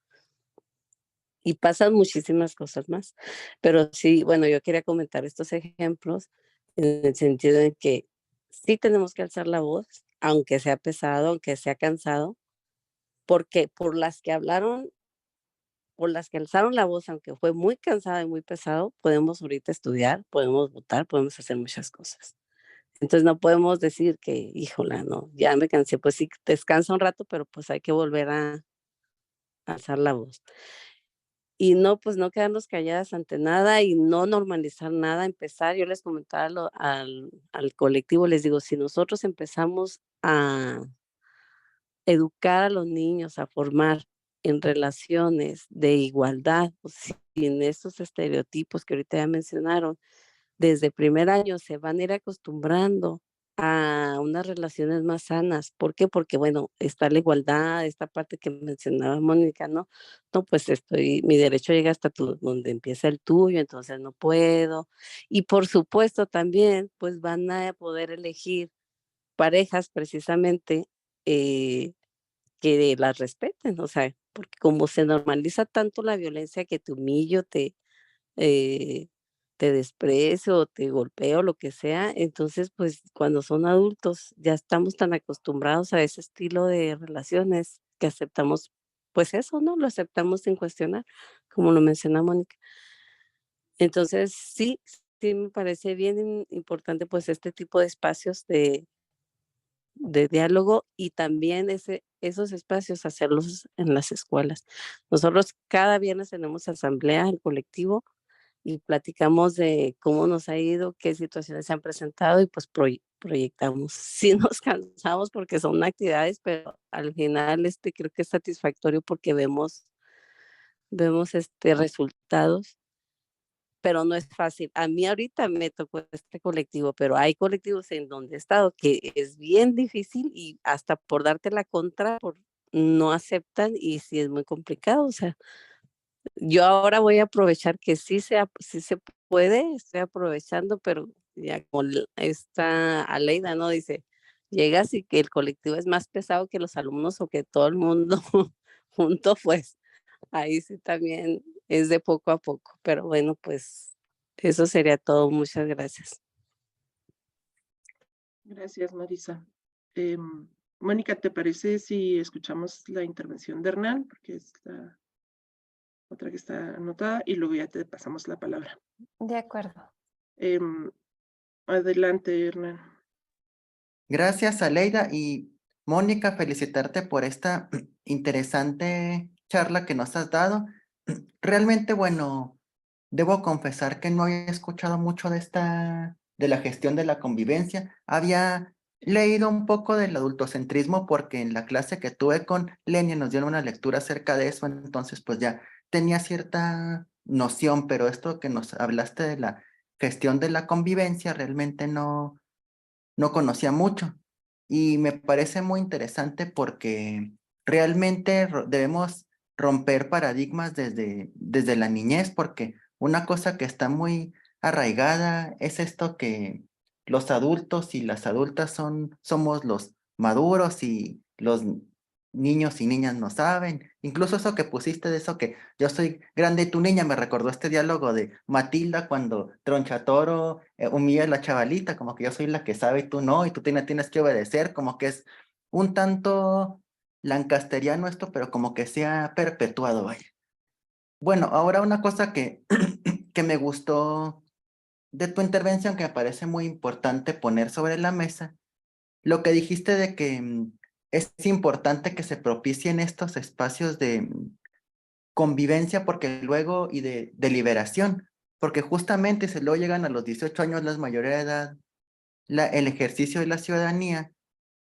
Y pasan muchísimas cosas más. Pero sí, bueno, yo quería comentar estos ejemplos en el sentido de que sí tenemos que alzar la voz, aunque sea pesado, aunque sea cansado, porque por las que alzaron la voz, aunque fue muy cansado y muy pesado, podemos ahorita estudiar, podemos votar, podemos hacer muchas cosas. Entonces no podemos decir que, híjola, no, ya me cansé, pues sí, descansa un rato, pero pues hay que volver a alzar la voz. Y no, pues no quedarnos calladas ante nada y no normalizar nada, empezar, yo les comentaba al colectivo, les digo, si nosotros empezamos a educar a los niños, a formar en relaciones de igualdad, o sin esos estereotipos que ahorita ya mencionaron, desde primer año se van a ir acostumbrando a unas relaciones más sanas. ¿Por qué? Porque, bueno, está la igualdad, esta parte que mencionaba Mónica, ¿no? No, pues mi derecho llega hasta donde empieza el tuyo, entonces no puedo. Y por supuesto también, pues van a poder elegir parejas precisamente eh, que las respeten, o sea, porque como se normaliza tanto la violencia que te humillo, eh, te desprecio, te golpeo, lo que sea. Entonces, pues cuando son adultos ya estamos tan acostumbrados a ese estilo de relaciones que aceptamos, pues eso, ¿no? Lo aceptamos sin cuestionar, como lo menciona Mónica. Entonces, sí me parece bien importante pues este tipo de espacios de diálogo y también esos espacios hacerlos en las escuelas. Nosotros cada viernes tenemos asamblea, el colectivo, y platicamos de cómo nos ha ido, qué situaciones se han presentado y pues proyectamos. Sí nos cansamos porque son actividades, pero al final creo que es satisfactorio porque vemos resultados, pero no es fácil. A mí ahorita me tocó este colectivo, pero hay colectivos en donde he estado que es bien difícil y hasta por darte la contra, no aceptan y sí es muy complicado. O sea, yo ahora voy a aprovechar que sí se puede, estoy aprovechando, pero ya como esta Aleida, ¿no? Dice, llegas y que el colectivo es más pesado que los alumnos o que todo el mundo junto, pues ahí sí también es de poco a poco, pero bueno, pues eso sería todo. Muchas gracias. Gracias, Marisa. Mónica, ¿te parece si escuchamos la intervención de Hernán? Porque es la otra que está anotada y luego ya te pasamos la palabra. De acuerdo. Adelante, Hernán. Gracias, Aleida. Y Mónica, felicitarte por esta interesante charla que nos has dado. Realmente, bueno, debo confesar que no había escuchado mucho de la gestión de la convivencia. Había leído un poco del adultocentrismo porque en la clase que tuve con Lenia nos dieron una lectura acerca de eso, entonces pues ya tenía cierta noción, pero esto que nos hablaste de la gestión de la convivencia realmente no conocía mucho. Y me parece muy interesante porque realmente debemos romper paradigmas desde la niñez, porque una cosa que está muy arraigada es esto que los adultos y las adultas somos los maduros y los niños y niñas no saben. Incluso eso que pusiste de eso que yo soy grande y tu niña me recordó este diálogo de Matilda cuando Tronchatoro humilla a la chavalita, como que yo soy la que sabe y tú no, y tú tienes que obedecer, como que es un tanto lancasteriano esto, pero como que se ha perpetuado, vaya. Bueno, ahora una cosa que me gustó de tu intervención, que me parece muy importante poner sobre la mesa, lo que dijiste de que es importante que se propicien estos espacios de convivencia porque luego y de deliberación, porque justamente si luego llegan a los 18 años la mayoría de edad, el ejercicio de la ciudadanía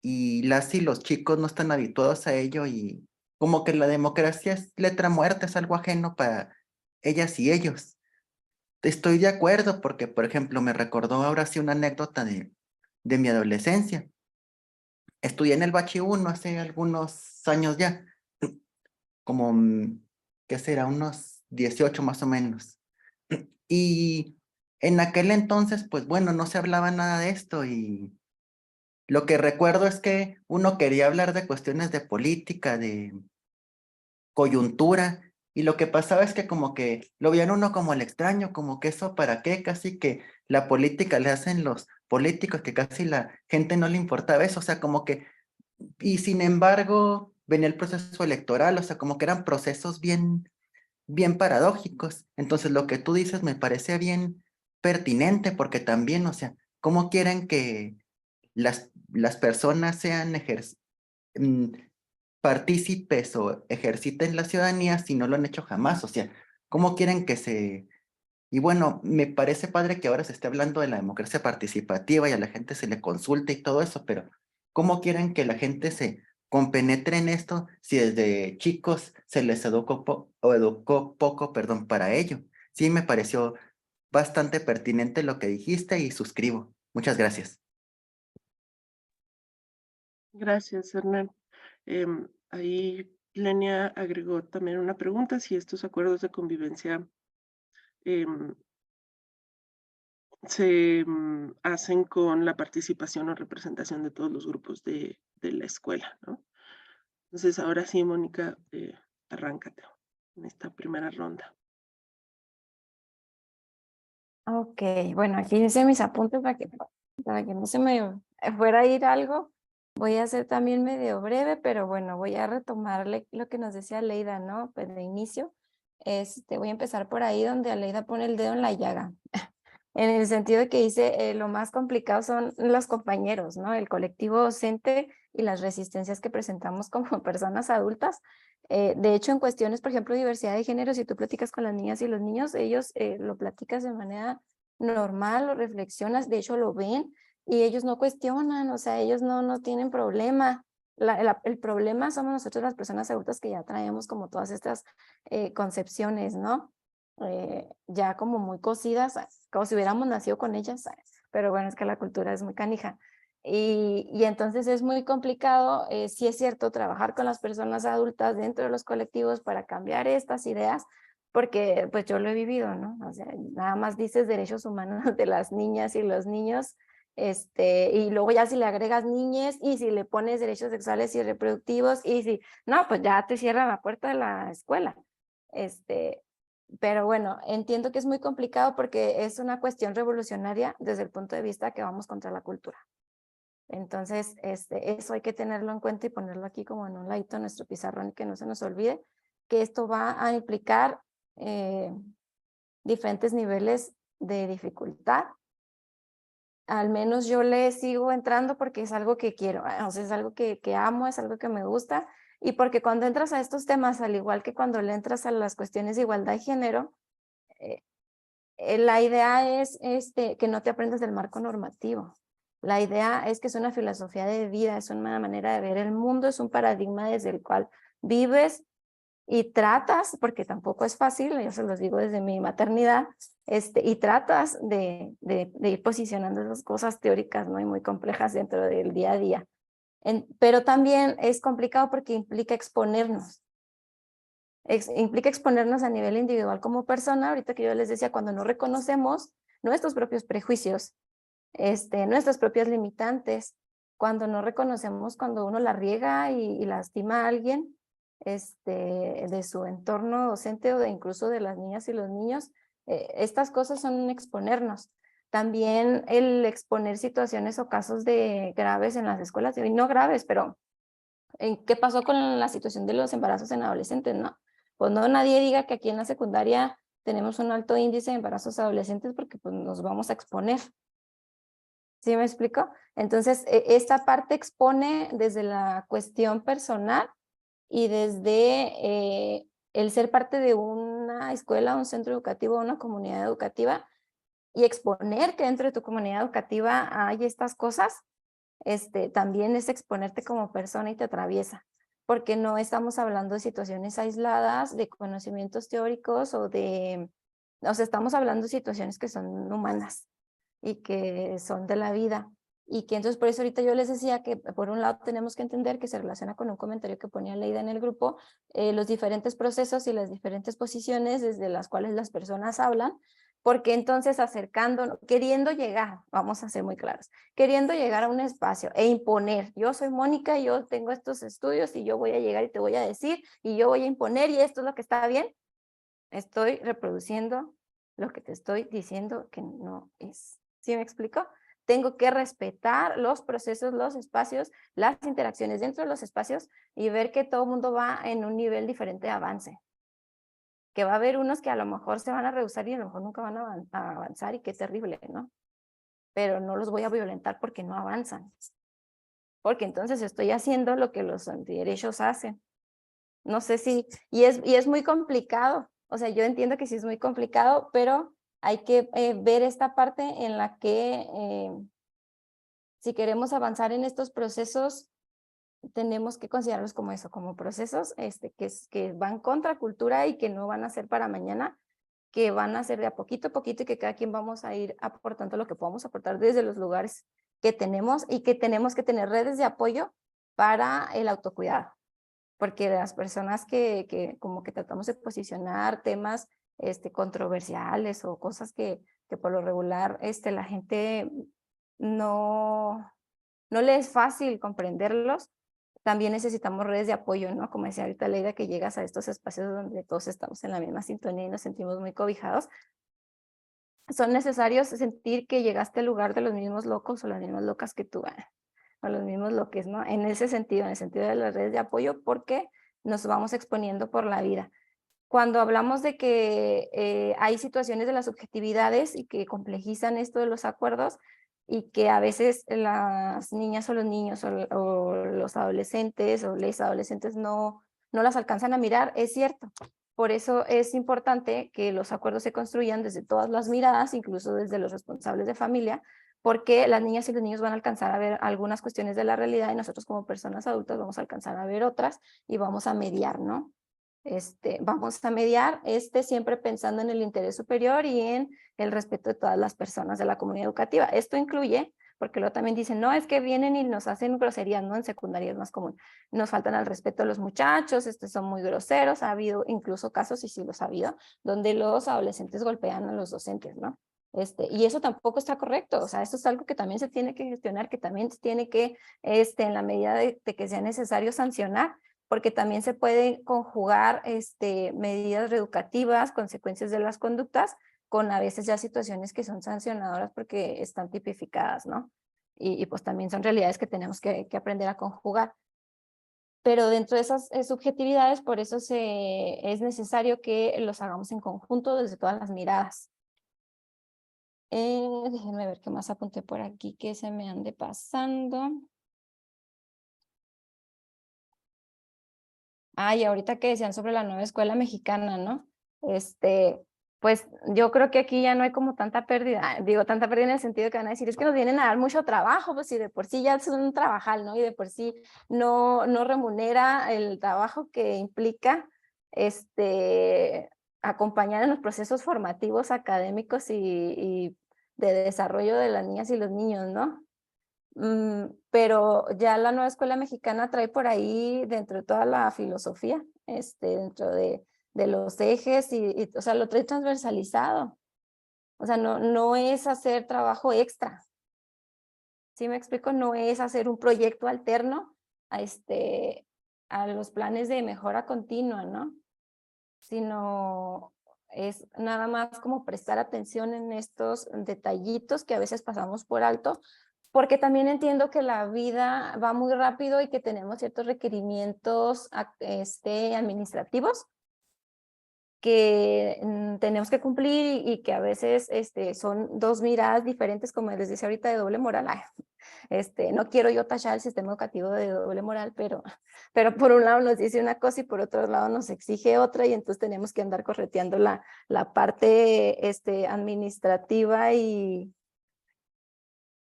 y las y los chicos no están habituados a ello y como que la democracia es letra muerta, es algo ajeno para ellas y ellos. Estoy de acuerdo porque, por ejemplo, me recordó ahora sí una anécdota de mi adolescencia. Estudié en el Bachi 1 hace algunos años ya, como, ¿qué será? Unos 18 más o menos. Y en aquel entonces, pues bueno, no se hablaba nada de esto y lo que recuerdo es que uno quería hablar de cuestiones de política, de coyuntura, y lo que pasaba es que como que lo veían uno como el extraño, como que eso para qué, casi que la política le hacen los políticos, que casi la gente no le importaba eso, o sea, como que, y sin embargo, venía el proceso electoral, o sea, como que eran procesos bien paradójicos. Entonces, lo que tú dices me parece bien pertinente, porque también, o sea, ¿cómo quieren que las personas sean mm, partícipes o ejerciten la ciudadanía si no lo han hecho jamás? O sea, ¿cómo quieren que se... Y bueno, me parece padre que ahora se esté hablando de la democracia participativa y a la gente se le consulte y todo eso, pero ¿cómo quieren que la gente se compenetre en esto si desde chicos se les educó poco, perdón, para ello? Sí, me pareció bastante pertinente lo que dijiste y suscribo. Muchas gracias. Gracias, Hernán. Ahí Lenia agregó también una pregunta, si estos acuerdos de convivencia em, se hacen con la participación o representación de todos los grupos de la escuela, ¿no? Entonces, ahora sí, Mónica, arráncate en esta primera ronda. Ok, bueno, aquí hice mis apuntes para que no se me fuera a ir algo. Voy a ser también medio breve, pero bueno, voy a retomarle lo que nos decía Leida, ¿no? Pues de inicio, voy a empezar por ahí donde Leida pone el dedo en la llaga. En el sentido de que dice, lo más complicado son los compañeros, ¿no? El colectivo docente y las resistencias que presentamos como personas adultas. De hecho, en cuestiones, por ejemplo, diversidad de género, si tú platicas con las niñas y los niños, ellos lo platicas de manera normal, lo reflexionas, de hecho lo ven y ellos no cuestionan, o sea, ellos no tienen problema. El problema somos nosotros las personas adultas que ya traemos como todas estas concepciones, ¿no? Ya como muy cocidas, como si hubiéramos nacido con ellas, pero bueno, es que la cultura es muy canija. Y entonces es muy complicado, sí es cierto, trabajar con las personas adultas dentro de los colectivos para cambiar estas ideas, porque pues yo lo he vivido, ¿no? O sea, nada más dices derechos humanos de las niñas y los niños, y luego ya si le agregas niñez y si le pones derechos sexuales y reproductivos y si, no, pues ya te cierran la puerta de la escuela. Pero bueno, entiendo que es muy complicado porque es una cuestión revolucionaria desde el punto de vista que vamos contra la cultura. Entonces, eso hay que tenerlo en cuenta y ponerlo aquí como en un ladito en nuestro pizarrón y que no se nos olvide que esto va a implicar diferentes niveles de dificultad al menos yo le sigo entrando porque es algo que quiero, o sea, es algo que amo, es algo que me gusta, y porque cuando entras a estos temas, al igual que cuando le entras a las cuestiones de igualdad y género, la idea es que no te aprendas del marco normativo. La idea es que es una filosofía de vida, es una manera de ver el mundo, es un paradigma desde el cual vives y tratas, porque tampoco es fácil, yo se los digo desde mi maternidad, y tratas de ir posicionando esas cosas teóricas, ¿no? Y muy complejas dentro del día a día. Pero también es complicado porque implica exponernos. Implica exponernos a nivel individual como persona. Ahorita que yo les decía, cuando no reconocemos nuestros propios prejuicios, nuestras propias limitantes, cuando no reconocemos cuando uno la riega y lastima a alguien de su entorno docente o de incluso de las niñas y los niños, estas cosas son exponernos. También el exponer situaciones o casos de graves en las escuelas, y no graves, pero ¿qué pasó con la situación de los embarazos en adolescentes? No, pues no, nadie diga que aquí en la secundaria tenemos un alto índice de embarazos adolescentes porque pues nos vamos a exponer. ¿Sí me explico? Entonces, esta parte expone desde la cuestión personal y desde el ser parte de una escuela, un centro educativo, una comunidad educativa, y exponer que dentro de tu comunidad educativa hay estas cosas, también es exponerte como persona y te atraviesa, porque no estamos hablando de situaciones aisladas, de conocimientos teóricos o sea, estamos hablando de situaciones que son humanas y que son de la vida. Y que entonces por eso ahorita yo les decía que por un lado tenemos que entender que se relaciona con un comentario que ponía Leida en el grupo, los diferentes procesos y las diferentes posiciones desde las cuales las personas hablan, porque entonces queriendo llegar, vamos a ser muy claros, queriendo llegar a un espacio e imponer, yo soy Mónica, yo tengo estos estudios y yo voy a llegar y te voy a decir y yo voy a imponer y esto es lo que está bien, estoy reproduciendo lo que te estoy diciendo que no es. ¿Sí me explico? Tengo que respetar los procesos, los espacios, las interacciones dentro de los espacios y ver que todo el mundo va en un nivel diferente de avance. Que va a haber unos que a lo mejor se van a rehusar y a lo mejor nunca van a avanzar y qué terrible, ¿no? Pero no los voy a violentar porque no avanzan. Porque entonces estoy haciendo lo que los antiderechos hacen. No sé si, y es muy complicado. O sea, yo entiendo que sí es muy complicado, pero hay que ver esta parte en la que si queremos avanzar en estos procesos, tenemos que considerarlos como eso, como procesos que van contra cultura y que no van a ser para mañana, que van a ser de a poquito y que cada quien vamos a ir aportando lo que podamos aportar desde los lugares que tenemos y que tenemos que tener redes de apoyo para el autocuidado. Porque las personas que como que tratamos de posicionar temas controversiales o cosas que por lo regular la gente no le es fácil comprenderlos, también necesitamos redes de apoyo, ¿no? Como decía ahorita Leida, que llegas a estos espacios donde todos estamos en la misma sintonía y nos sentimos muy cobijados. Son necesarios sentir que llegaste al lugar de los mismos locos o las mismas locas que tú, o los mismos loques, ¿no? En ese sentido, en el sentido de las redes de apoyo, porque nos vamos exponiendo por la vida. Cuando hablamos de que hay situaciones de las subjetividades y que complejizan esto de los acuerdos y que a veces las niñas o los niños o los adolescentes o les adolescentes no las alcanzan a mirar, es cierto. Por eso es importante que los acuerdos se construyan desde todas las miradas, incluso desde los responsables de familia, porque las niñas y los niños van a alcanzar a ver algunas cuestiones de la realidad y nosotros como personas adultas vamos a alcanzar a ver otras y vamos a mediar, ¿no? Vamos a mediar siempre pensando en el interés superior y en el respeto de todas las personas de la comunidad educativa. Esto incluye, porque luego también dicen, no, es que vienen y nos hacen groserías, ¿no? En secundaria es más común. Nos faltan al respeto a los muchachos, son muy groseros. Ha habido incluso casos, y sí los ha habido, donde los adolescentes golpean a los docentes, ¿no? Y eso tampoco está correcto. O sea, esto es algo que también se tiene que gestionar, que también se tiene que, en la medida de que sea necesario, sancionar, porque también se pueden conjugar medidas reeducativas, consecuencias de las conductas, con a veces ya situaciones que son sancionadoras porque están tipificadas, ¿no? Y pues también son realidades que tenemos que aprender a conjugar. Pero dentro de esas subjetividades, por eso es necesario que los hagamos en conjunto desde todas las miradas. Déjenme ver qué más apunté por aquí que se me ande pasando. Y ahorita que decían sobre la nueva escuela mexicana, ¿no? Pues yo creo que aquí ya no hay como tanta pérdida, digo tanta pérdida en el sentido que van a decir, es que nos vienen a dar mucho trabajo, pues si de por sí ya es un trabajal, ¿no? Y de por sí no remunera el trabajo que implica acompañar en los procesos formativos académicos y de desarrollo de las niñas y los niños, ¿no? Pero ya la nueva escuela mexicana trae por ahí dentro de toda la filosofía, dentro de los ejes o sea, lo trae transversalizado. O sea, no es hacer trabajo extra. ¿Sí me explico? No es hacer un proyecto alterno a los planes de mejora continua, ¿no? Sino es nada más como prestar atención en estos detallitos que a veces pasamos por alto, porque también entiendo que la vida va muy rápido y que tenemos ciertos requerimientos administrativos que tenemos que cumplir y que a veces son dos miradas diferentes, como les decía ahorita, de doble moral. No quiero yo tachar el sistema educativo de doble moral, pero por un lado nos dice una cosa y por otro lado nos exige otra, y entonces tenemos que andar correteando la parte administrativa y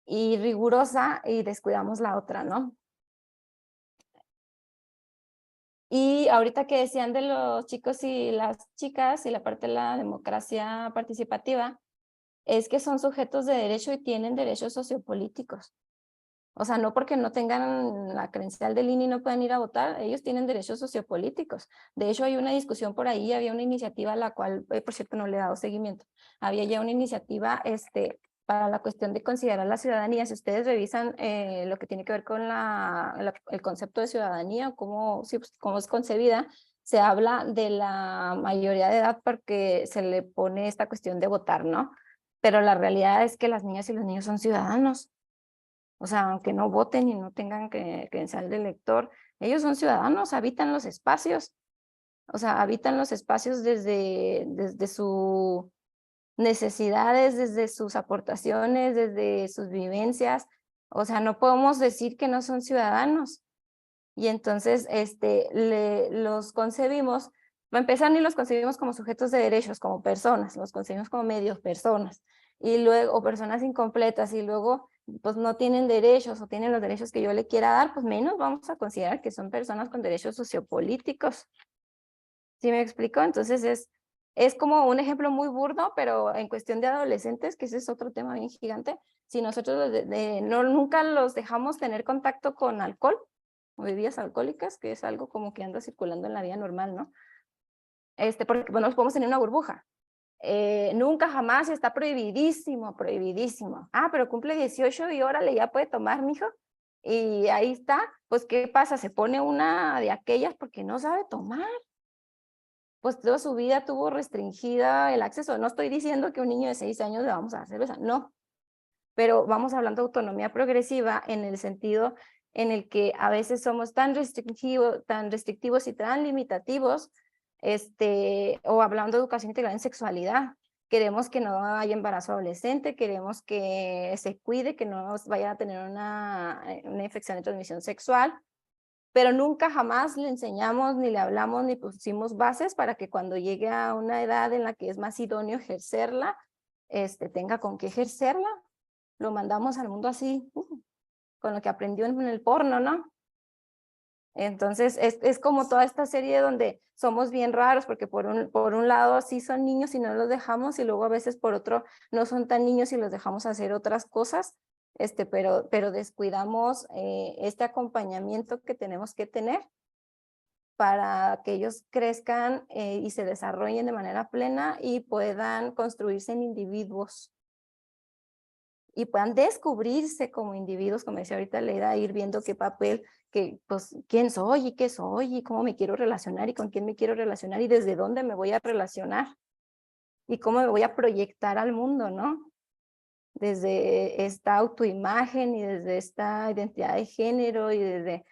rigurosa, y descuidamos la otra, ¿no? Y ahorita que decían de los chicos y las chicas y la parte de la democracia participativa, es que son sujetos de derecho y tienen derechos sociopolíticos. O sea, no porque no tengan la credencial del INE y no puedan ir a votar, ellos tienen derechos sociopolíticos. De hecho, hay una discusión por ahí, había una iniciativa a la cual, por cierto, no le he dado seguimiento. Había ya una iniciativa para la cuestión de considerar la ciudadanía. Si ustedes revisan lo que tiene que ver con el concepto de ciudadanía, o cómo es concebida, se habla de la mayoría de edad porque se le pone esta cuestión de votar, ¿no? Pero la realidad es que las niñas y los niños son ciudadanos. O sea, aunque no voten y no tengan credencial de elector, ellos son ciudadanos, habitan los espacios. O sea, habitan los espacios desde sus necesidades, desde sus aportaciones, desde sus vivencias. O sea, no podemos decir que no son ciudadanos. Y entonces los concebimos, para empezar, ni los concebimos como sujetos de derechos, como personas, los concebimos como medios personas, y luego, o personas incompletas, y luego pues no tienen derechos o tienen los derechos que yo le quiera dar, pues menos vamos a considerar que son personas con derechos sociopolíticos. ¿Sí me explico? Entonces es como un ejemplo muy burdo, pero en cuestión de adolescentes, que ese es otro tema bien gigante, si nosotros nunca los dejamos tener contacto con alcohol o bebidas alcohólicas, que es algo como que anda circulando en la vida normal, ¿no? Porque bueno, podemos tener una burbuja. Nunca jamás, está prohibidísimo, prohibidísimo. Pero cumple 18 y órale, ya puede tomar, mijo. Y ahí está, pues ¿qué pasa? Se pone una de aquellas porque no sabe tomar. Pues toda su vida tuvo restringida el acceso. No estoy diciendo que a un niño de 6 años le vamos a dar cerveza, no. Pero vamos hablando de autonomía progresiva en el sentido en el que a veces somos tan restrictivos y tan limitativos, o hablando de educación integral en sexualidad. Queremos que no haya embarazo adolescente, queremos que se cuide, que no vaya a tener una infección de transmisión sexual, pero nunca jamás le enseñamos, ni le hablamos, ni pusimos bases para que cuando llegue a una edad en la que es más idóneo ejercerla, tenga con qué ejercerla. Lo mandamos al mundo así, con lo que aprendió en el porno, ¿no? Entonces es como toda esta serie donde somos bien raros, porque por un lado sí son niños y no los dejamos, y luego a veces por otro no son tan niños y los dejamos hacer otras cosas, pero descuidamos este acompañamiento que tenemos que tener para que ellos crezcan y se desarrollen de manera plena y puedan construirse en individuos y puedan descubrirse como individuos, como decía ahorita Leida, ir viendo qué papel, pues quién soy y qué soy y cómo me quiero relacionar y con quién me quiero relacionar y desde dónde me voy a relacionar y cómo me voy a proyectar al mundo, ¿no? Desde esta autoimagen y desde esta identidad de género y desde,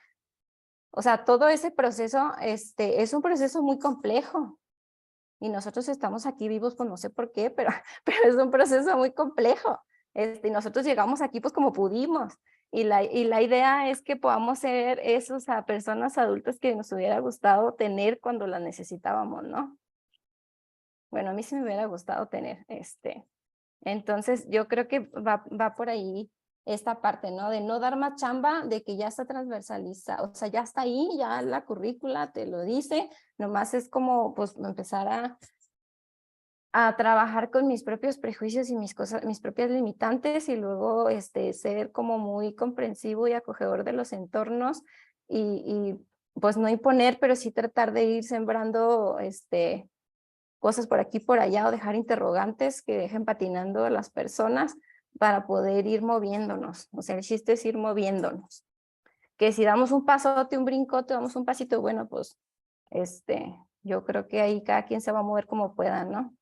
o sea, todo ese proceso es un proceso muy complejo. y nosotros estamos aquí vivos, pues no sé por qué, pero, pero es un proceso muy complejo. Y nosotros llegamos aquí pues como pudimos. Y la idea es que podamos ser esos personas adultas que nos hubiera gustado tener cuando las necesitábamos, ¿no? Bueno, a mí sí me hubiera gustado tener. Entonces, yo creo que va por ahí esta parte, ¿no? De no dar más chamba, de que ya está transversalizado, o sea, ya está ahí, ya la currícula te lo dice, nomás es como pues empezar a trabajar con mis propios prejuicios y mis propias limitantes, y luego ser como muy comprensivo y acogedor de los entornos, y pues no imponer, pero sí tratar de ir sembrando cosas por aquí por allá, o dejar interrogantes que dejen patinando a las personas para poder ir moviéndonos. O sea, el chiste es ir moviéndonos. Que si damos un pasote, un brincote, damos un pasito, bueno, pues yo creo que ahí cada quien se va a mover como pueda, ¿no?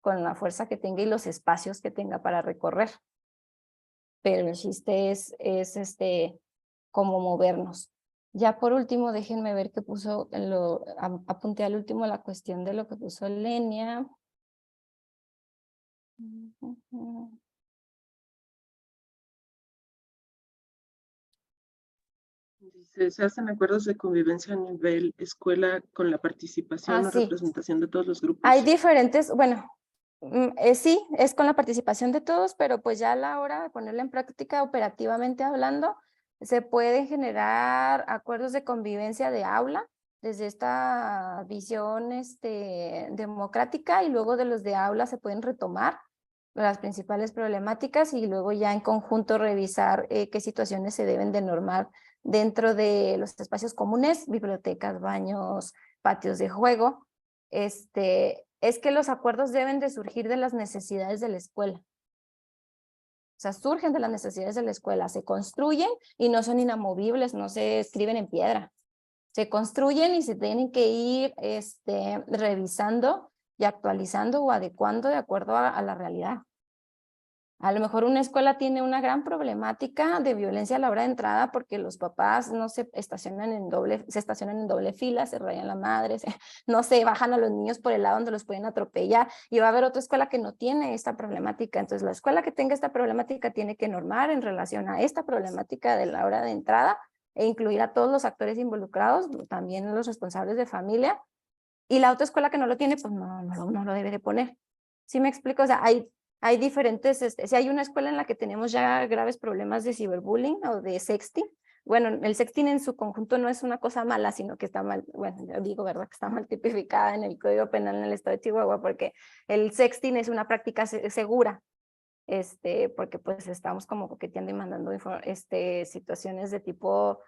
Con la fuerza que tenga y los espacios que tenga para recorrer. Pero el chiste es cómo movernos. Ya por último, déjenme ver qué puso, apunté al último la cuestión de lo que puso Lenia. Dice, se hacen acuerdos de convivencia a nivel escuela con la participación o Sí. representación de todos los grupos. Hay diferentes, bueno, sí, es con la participación de todos, pero pues ya a la hora de ponerla en práctica operativamente hablando, se pueden generar acuerdos de convivencia de aula desde esta visión democrática, y luego de los de aula se pueden retomar las principales problemáticas y luego ya en conjunto revisar qué situaciones se deben de normar dentro de los espacios comunes, bibliotecas, baños, patios de juego. Es que los acuerdos deben de surgir de las necesidades de la escuela. O sea, surgen de las necesidades de la escuela, se construyen y no son inamovibles, no se escriben en piedra. Se construyen y se tienen que ir revisando y actualizando o adecuando de acuerdo a la realidad. A lo mejor una escuela tiene una gran problemática de violencia a la hora de entrada porque los papás no se estacionan en doble fila, se rayan la madre, no se bajan a los niños por el lado donde los pueden atropellar, y va a haber otra escuela que no tiene esta problemática. Entonces la escuela que tenga esta problemática tiene que normar en relación a esta problemática de la hora de entrada e incluir a todos los actores involucrados, también los responsables de familia, y la otra escuela que no lo tiene, pues no lo debe de poner. ¿Sí me explico? O sea, hay diferentes, si hay una escuela en la que tenemos ya graves problemas de ciberbullying o de sexting, bueno, el sexting en su conjunto no es una cosa mala, sino que está mal, bueno, yo digo, ¿verdad? Que está mal tipificada en el Código Penal en el Estado de Chihuahua, porque el sexting es una práctica segura, porque pues estamos como coqueteando y mandando situaciones de tipo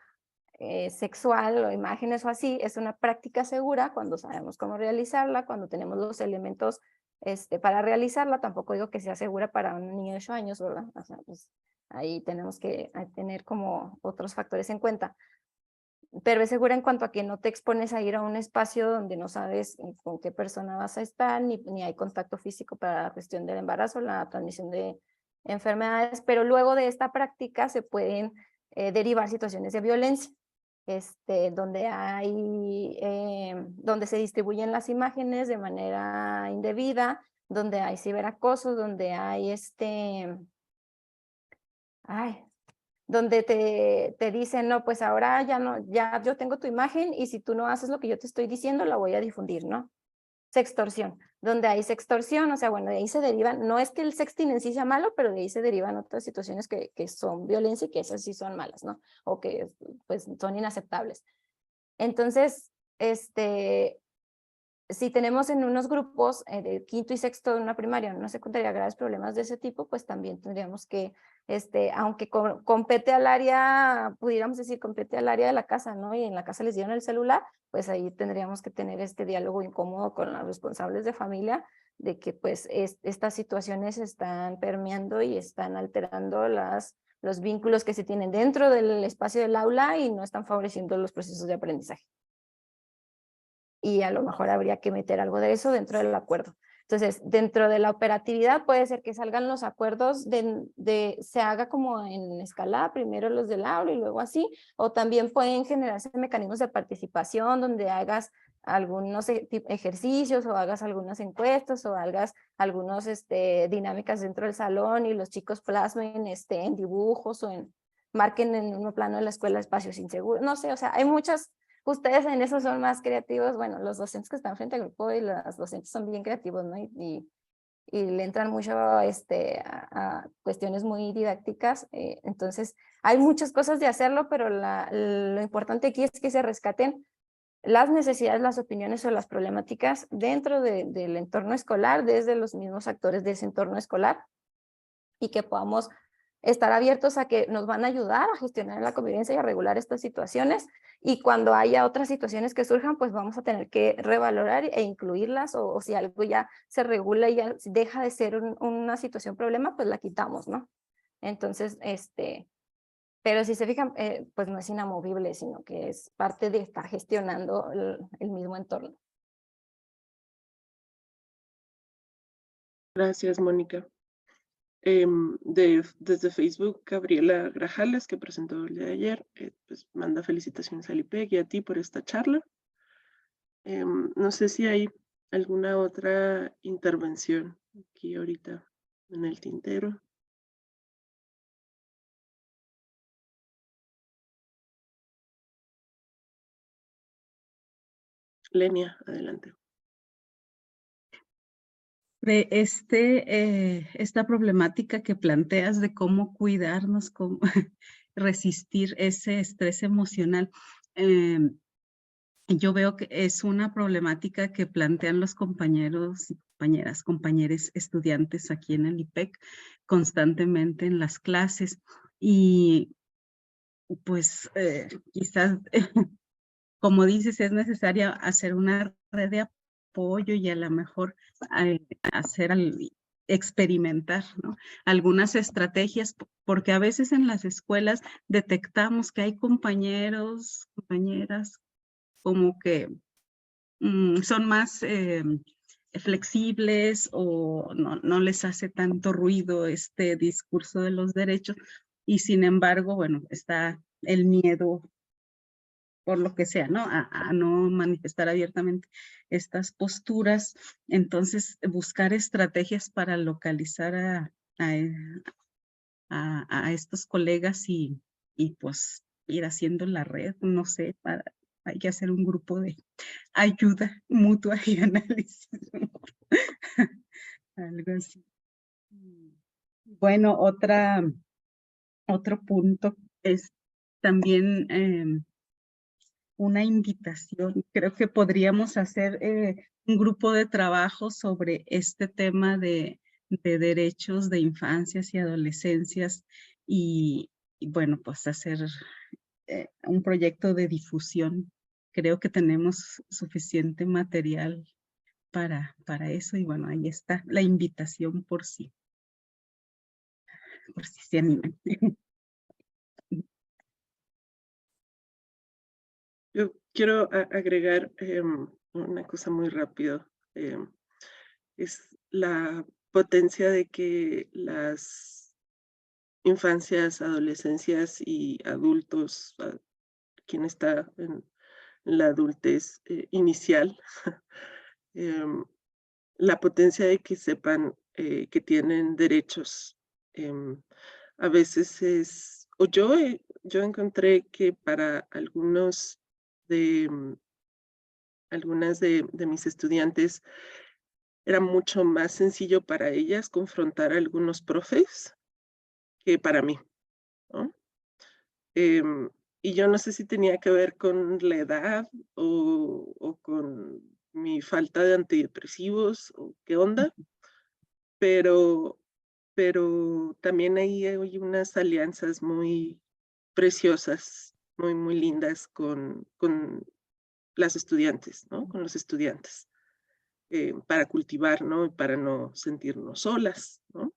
sexual o imágenes o así. Es una práctica segura cuando sabemos cómo realizarla, cuando tenemos los elementos para realizarla. Tampoco digo que sea segura para un niño de 8 años, ¿verdad? O sea, pues ahí tenemos que tener como otros factores en cuenta. Pero es segura en cuanto a que no te expones a ir a un espacio donde no sabes con qué persona vas a estar, ni hay contacto físico para la cuestión del embarazo, la transmisión de enfermedades. Pero luego de esta práctica se pueden derivar situaciones de violencia, donde se distribuyen las imágenes de manera indebida, donde hay ciberacoso, donde hay donde te dicen, no, pues ahora ya no, ya yo tengo tu imagen y si tú no haces lo que yo te estoy diciendo, la voy a difundir, ¿no? Sextorsión, donde hay sextorsión, o sea, bueno, de ahí se derivan, no es que el sexting en sí sea malo, pero de ahí se derivan otras situaciones que son violencia y que esas sí son malas, ¿no? O que pues son inaceptables. Entonces, si tenemos en unos grupos de quinto y sexto de una primaria, en una secundaria, graves problemas de ese tipo, pues también tendríamos que, aunque compete al área, pudiéramos decir, compete al área de la casa, ¿no? Y en la casa les dieron el celular, pues ahí tendríamos que tener este diálogo incómodo con los responsables de familia, de que pues estas situaciones están permeando y están alterando los vínculos que se tienen dentro del espacio del aula y no están favoreciendo los procesos de aprendizaje. Y a lo mejor habría que meter algo de eso dentro del acuerdo. Entonces, dentro de la operatividad puede ser que salgan los acuerdos se haga como en escala, primero los del aula y luego así, o también pueden generarse mecanismos de participación donde hagas algunos ejercicios o hagas algunas encuestas o hagas algunas dinámicas dentro del salón y los chicos plasmen en dibujos o marquen en un plano de la escuela espacios inseguros. No sé, o sea, hay muchas, ustedes en eso son más creativos, bueno, los docentes que están frente al grupo y las docentes son bien creativos, ¿no? Y le entran mucho a cuestiones muy didácticas, entonces hay muchas cosas de hacerlo, pero lo importante aquí es que se rescaten las necesidades, las opiniones o las problemáticas dentro del entorno escolar, desde los mismos actores de ese entorno escolar, y que podamos estar abiertos a que nos van a ayudar a gestionar la convivencia y a regular estas situaciones, y cuando haya otras situaciones que surjan, pues vamos a tener que revalorar e incluirlas, o si algo ya se regula y ya deja de ser una situación problema, pues la quitamos, ¿no? Entonces, pero si se fijan, pues no es inamovible, sino que es parte de estar gestionando el mismo entorno. Gracias, Mónica. Desde Facebook, Gabriela Grajales, que presentó el día de ayer, pues manda felicitaciones al IPEC y a ti por esta charla. No sé si hay alguna otra intervención aquí ahorita en el tintero. Lenia, adelante. De esta problemática que planteas de cómo cuidarnos, cómo resistir ese estrés emocional, yo veo que es una problemática que plantean los compañeros y compañeros estudiantes aquí en el IPEC constantemente en las clases, y pues quizás, como dices, es necesaria hacer una red de apoyo y a lo mejor experimentar, ¿no? Algunas estrategias, porque a veces en las escuelas detectamos que hay compañeros, compañeras, como que son más flexibles o no les hace tanto ruido este discurso de los derechos, y sin embargo, bueno, está el miedo por lo que sea, ¿no? A no manifestar abiertamente estas posturas. Entonces, buscar estrategias para localizar a estos colegas y pues ir haciendo la red, no sé, hay que hacer un grupo de ayuda mutua y análisis. Algo así. Bueno, otro punto es también una invitación. Creo que podríamos hacer un grupo de trabajo sobre este tema de derechos de infancias y adolescencias, y bueno, pues hacer un proyecto de difusión. Creo que tenemos suficiente material para eso, y bueno, ahí está la invitación por si se animan. Yo quiero agregar una cosa muy rápido. Es la potencia de que las infancias, adolescencias y adultos, quien está en la adultez inicial, la potencia de que sepan que tienen derechos. A veces yo encontré que para algunas de mis estudiantes era mucho más sencillo para ellas confrontar a algunos profes que para mí, ¿no? Y yo no sé si tenía que ver con la edad o con mi falta de antidepresivos o qué onda, pero también ahí hay unas alianzas muy preciosas, muy, muy lindas con las estudiantes, ¿no? Con los estudiantes, para cultivar, ¿no? Y para no sentirnos solas, ¿no?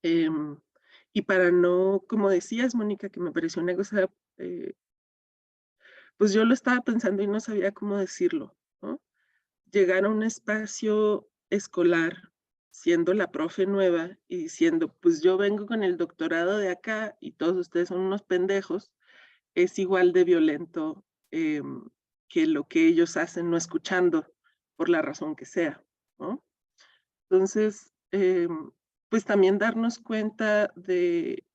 Y para no, como decías, Mónica, que me pareció una cosa, pues yo lo estaba pensando y no sabía cómo decirlo, ¿no? Llegar a un espacio escolar siendo la profe nueva y diciendo, pues yo vengo con el doctorado de acá y todos ustedes son unos pendejos, es igual de violento que lo que ellos hacen no escuchando, por la razón que sea, ¿no? Entonces, pues también darnos cuenta de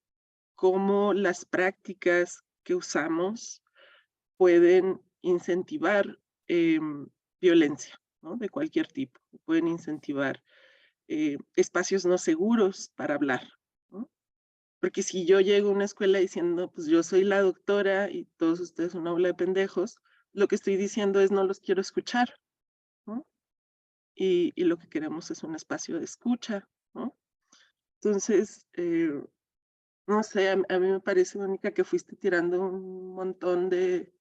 cómo las prácticas que usamos pueden incentivar violencia, ¿no? De cualquier tipo. Pueden incentivar espacios no seguros para hablar, ¿no? Porque si yo llego a una escuela diciendo, pues yo soy la doctora y todos ustedes son una bola de pendejos, lo que estoy diciendo es no los quiero escuchar, ¿no? Y lo que queremos es un espacio de escucha, ¿no? Entonces, no sé, a mí me parece, Mónica, que fuiste tirando un montón de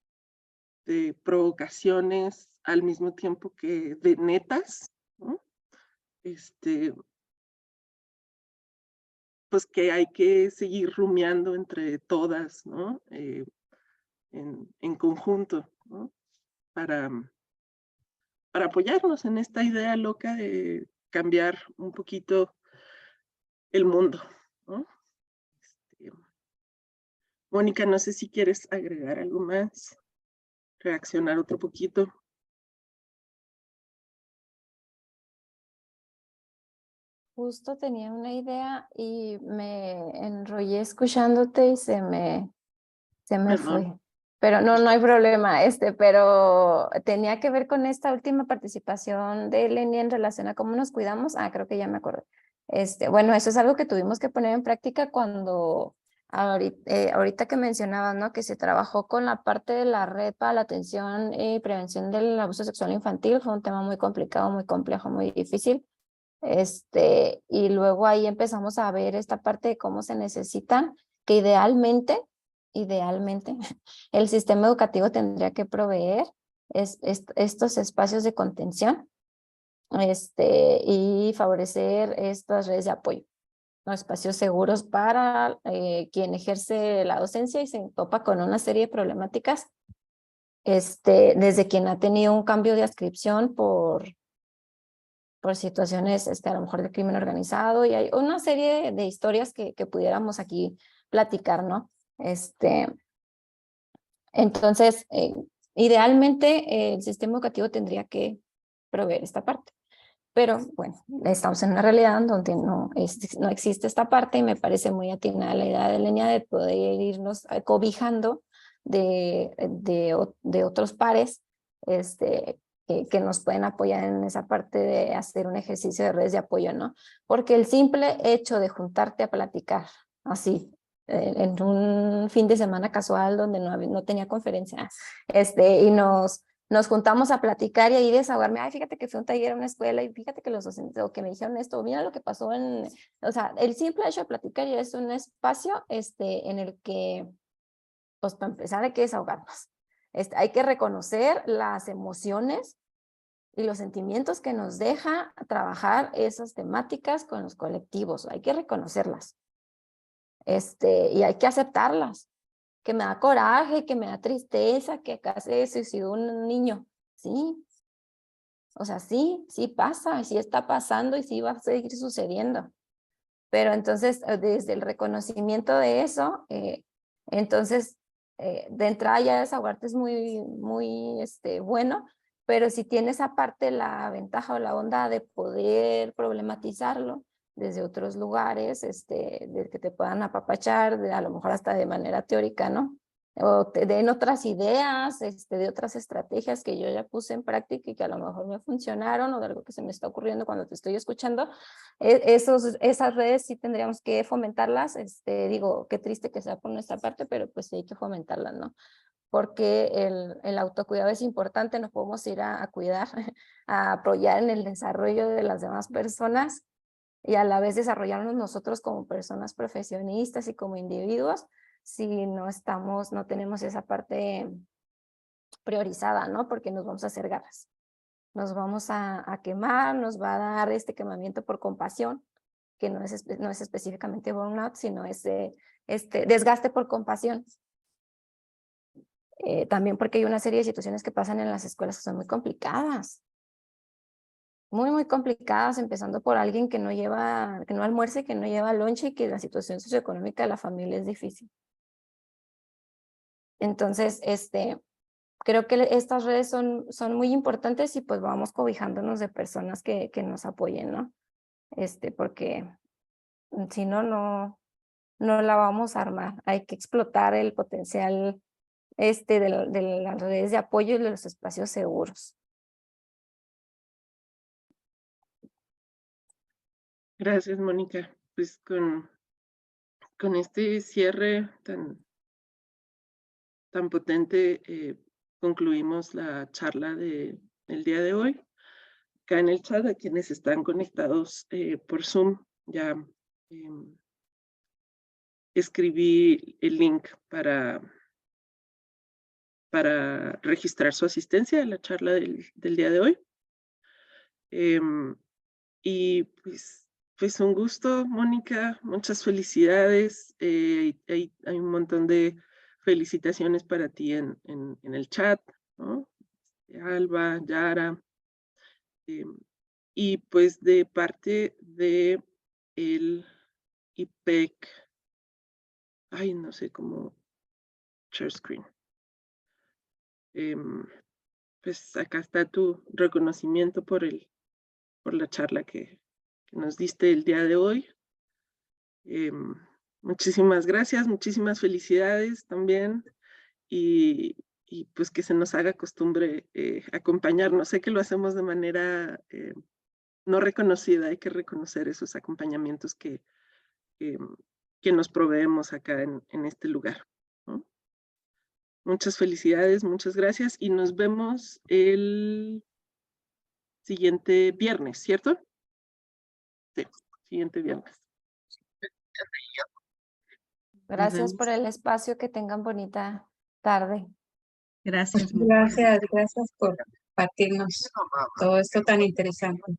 provocaciones al mismo tiempo que de netas, ¿no? Pues que hay que seguir rumiando entre todas, ¿no? En conjunto, ¿no? Para apoyarnos en esta idea loca de cambiar un poquito el mundo, ¿no? Mónica, no sé si quieres agregar algo más, reaccionar otro poquito. Justo tenía una idea y me enrollé escuchándote y se me Perdón. fue. Pero no hay problema, pero tenía que ver con esta última participación de Eleni en relación a cómo nos cuidamos. Creo que ya me acordé. Bueno, eso es algo que tuvimos que poner en práctica cuando ahorita que mencionabas, ¿no? Que se trabajó con la parte de la red para la atención y prevención del abuso sexual infantil. Fue un tema muy complicado, muy complejo, muy difícil. Y luego ahí empezamos a ver esta parte de cómo se necesitan, que idealmente, el sistema educativo tendría que proveer estos espacios de contención, y favorecer estas redes de apoyo, ¿no? Espacios seguros para quien ejerce la docencia y se topa con una serie de problemáticas, desde quien ha tenido un cambio de adscripción por situaciones a lo mejor de crimen organizado, y hay una serie de historias que pudiéramos aquí platicar, ¿no? Entonces, idealmente el sistema educativo tendría que proveer esta parte, pero bueno, estamos en una realidad donde no existe esta parte, y me parece muy atinada la idea de Lenia de poder irnos cobijando de otros pares, que nos pueden apoyar en esa parte de hacer un ejercicio de redes de apoyo, ¿no? Porque el simple hecho de juntarte a platicar así, en un fin de semana casual donde no tenía conferencia, y nos juntamos a platicar y ahí desahogarme, fíjate que fue un taller en una escuela y fíjate que los docentes, o que me dijeron esto, mira lo que pasó o sea, el simple hecho de platicar ya es un espacio, en el que, pues para empezar hay que desahogarnos. Hay que reconocer las emociones y los sentimientos que nos deja trabajar esas temáticas con los colectivos. Hay que reconocerlas. Y hay que aceptarlas. Que me da coraje, que me da tristeza, que acá se suicidó un niño. Sí. O sea, sí pasa, sí está pasando y sí va a seguir sucediendo. Pero entonces, desde el reconocimiento de eso, entonces, de entrada ya desahogarte es muy, muy bueno, pero si tienes aparte la ventaja o la onda de poder problematizarlo desde otros lugares, de que te puedan apapachar, a lo mejor hasta de manera teórica, ¿no? O te den otras ideas, de otras estrategias que yo ya puse en práctica y que a lo mejor me funcionaron, o de algo que se me está ocurriendo cuando te estoy escuchando. Esas redes sí tendríamos que fomentarlas. Digo, qué triste que sea por nuestra parte, pero pues sí hay que fomentarlas, ¿no? Porque el autocuidado es importante, nos podemos ir a cuidar, a apoyar en el desarrollo de las demás personas y a la vez desarrollarnos nosotros como personas profesionistas y como individuos, si no tenemos esa parte priorizada, ¿no? Porque nos vamos a hacer garras. Nos vamos a quemar, nos va a dar este quemamiento por compasión, que no es específicamente burnout, sino es desgaste por compasión. También porque hay una serie de situaciones que pasan en las escuelas que son muy complicadas. Muy, muy complicadas, empezando por alguien que no almuerza y que no lleva lonche y que la situación socioeconómica de la familia es difícil. Entonces, creo que estas redes son muy importantes y pues vamos cobijándonos de personas que nos apoyen, ¿no? Porque si no, no la vamos a armar. Hay que explotar el potencial de las redes de apoyo y de los espacios seguros. Gracias, Mónica. Pues con este cierre tan potente, concluimos la charla del día de hoy. Acá en el chat, a quienes están conectados por Zoom, ya escribí el link para registrar su asistencia a la charla del día de hoy. Y pues un gusto, Mónica, muchas felicidades. Hay un montón de felicitaciones para ti en el chat, ¿no? Alba, Yara. Y pues de parte de el IPEC, ay, no sé cómo, share screen. Pues acá está tu reconocimiento por la charla que nos diste el día de hoy. Muchísimas gracias, muchísimas felicidades también y pues que se nos haga costumbre acompañarnos. Sé que lo hacemos de manera no reconocida, hay que reconocer esos acompañamientos que nos proveemos acá en este lugar, ¿no? Muchas felicidades, muchas gracias y nos vemos el siguiente viernes, ¿cierto? Sí, siguiente viernes. Gracias vemos. por el espacio, que tengan bonita tarde. Gracias, Mónica. Gracias por compartirnos todo esto tan interesante.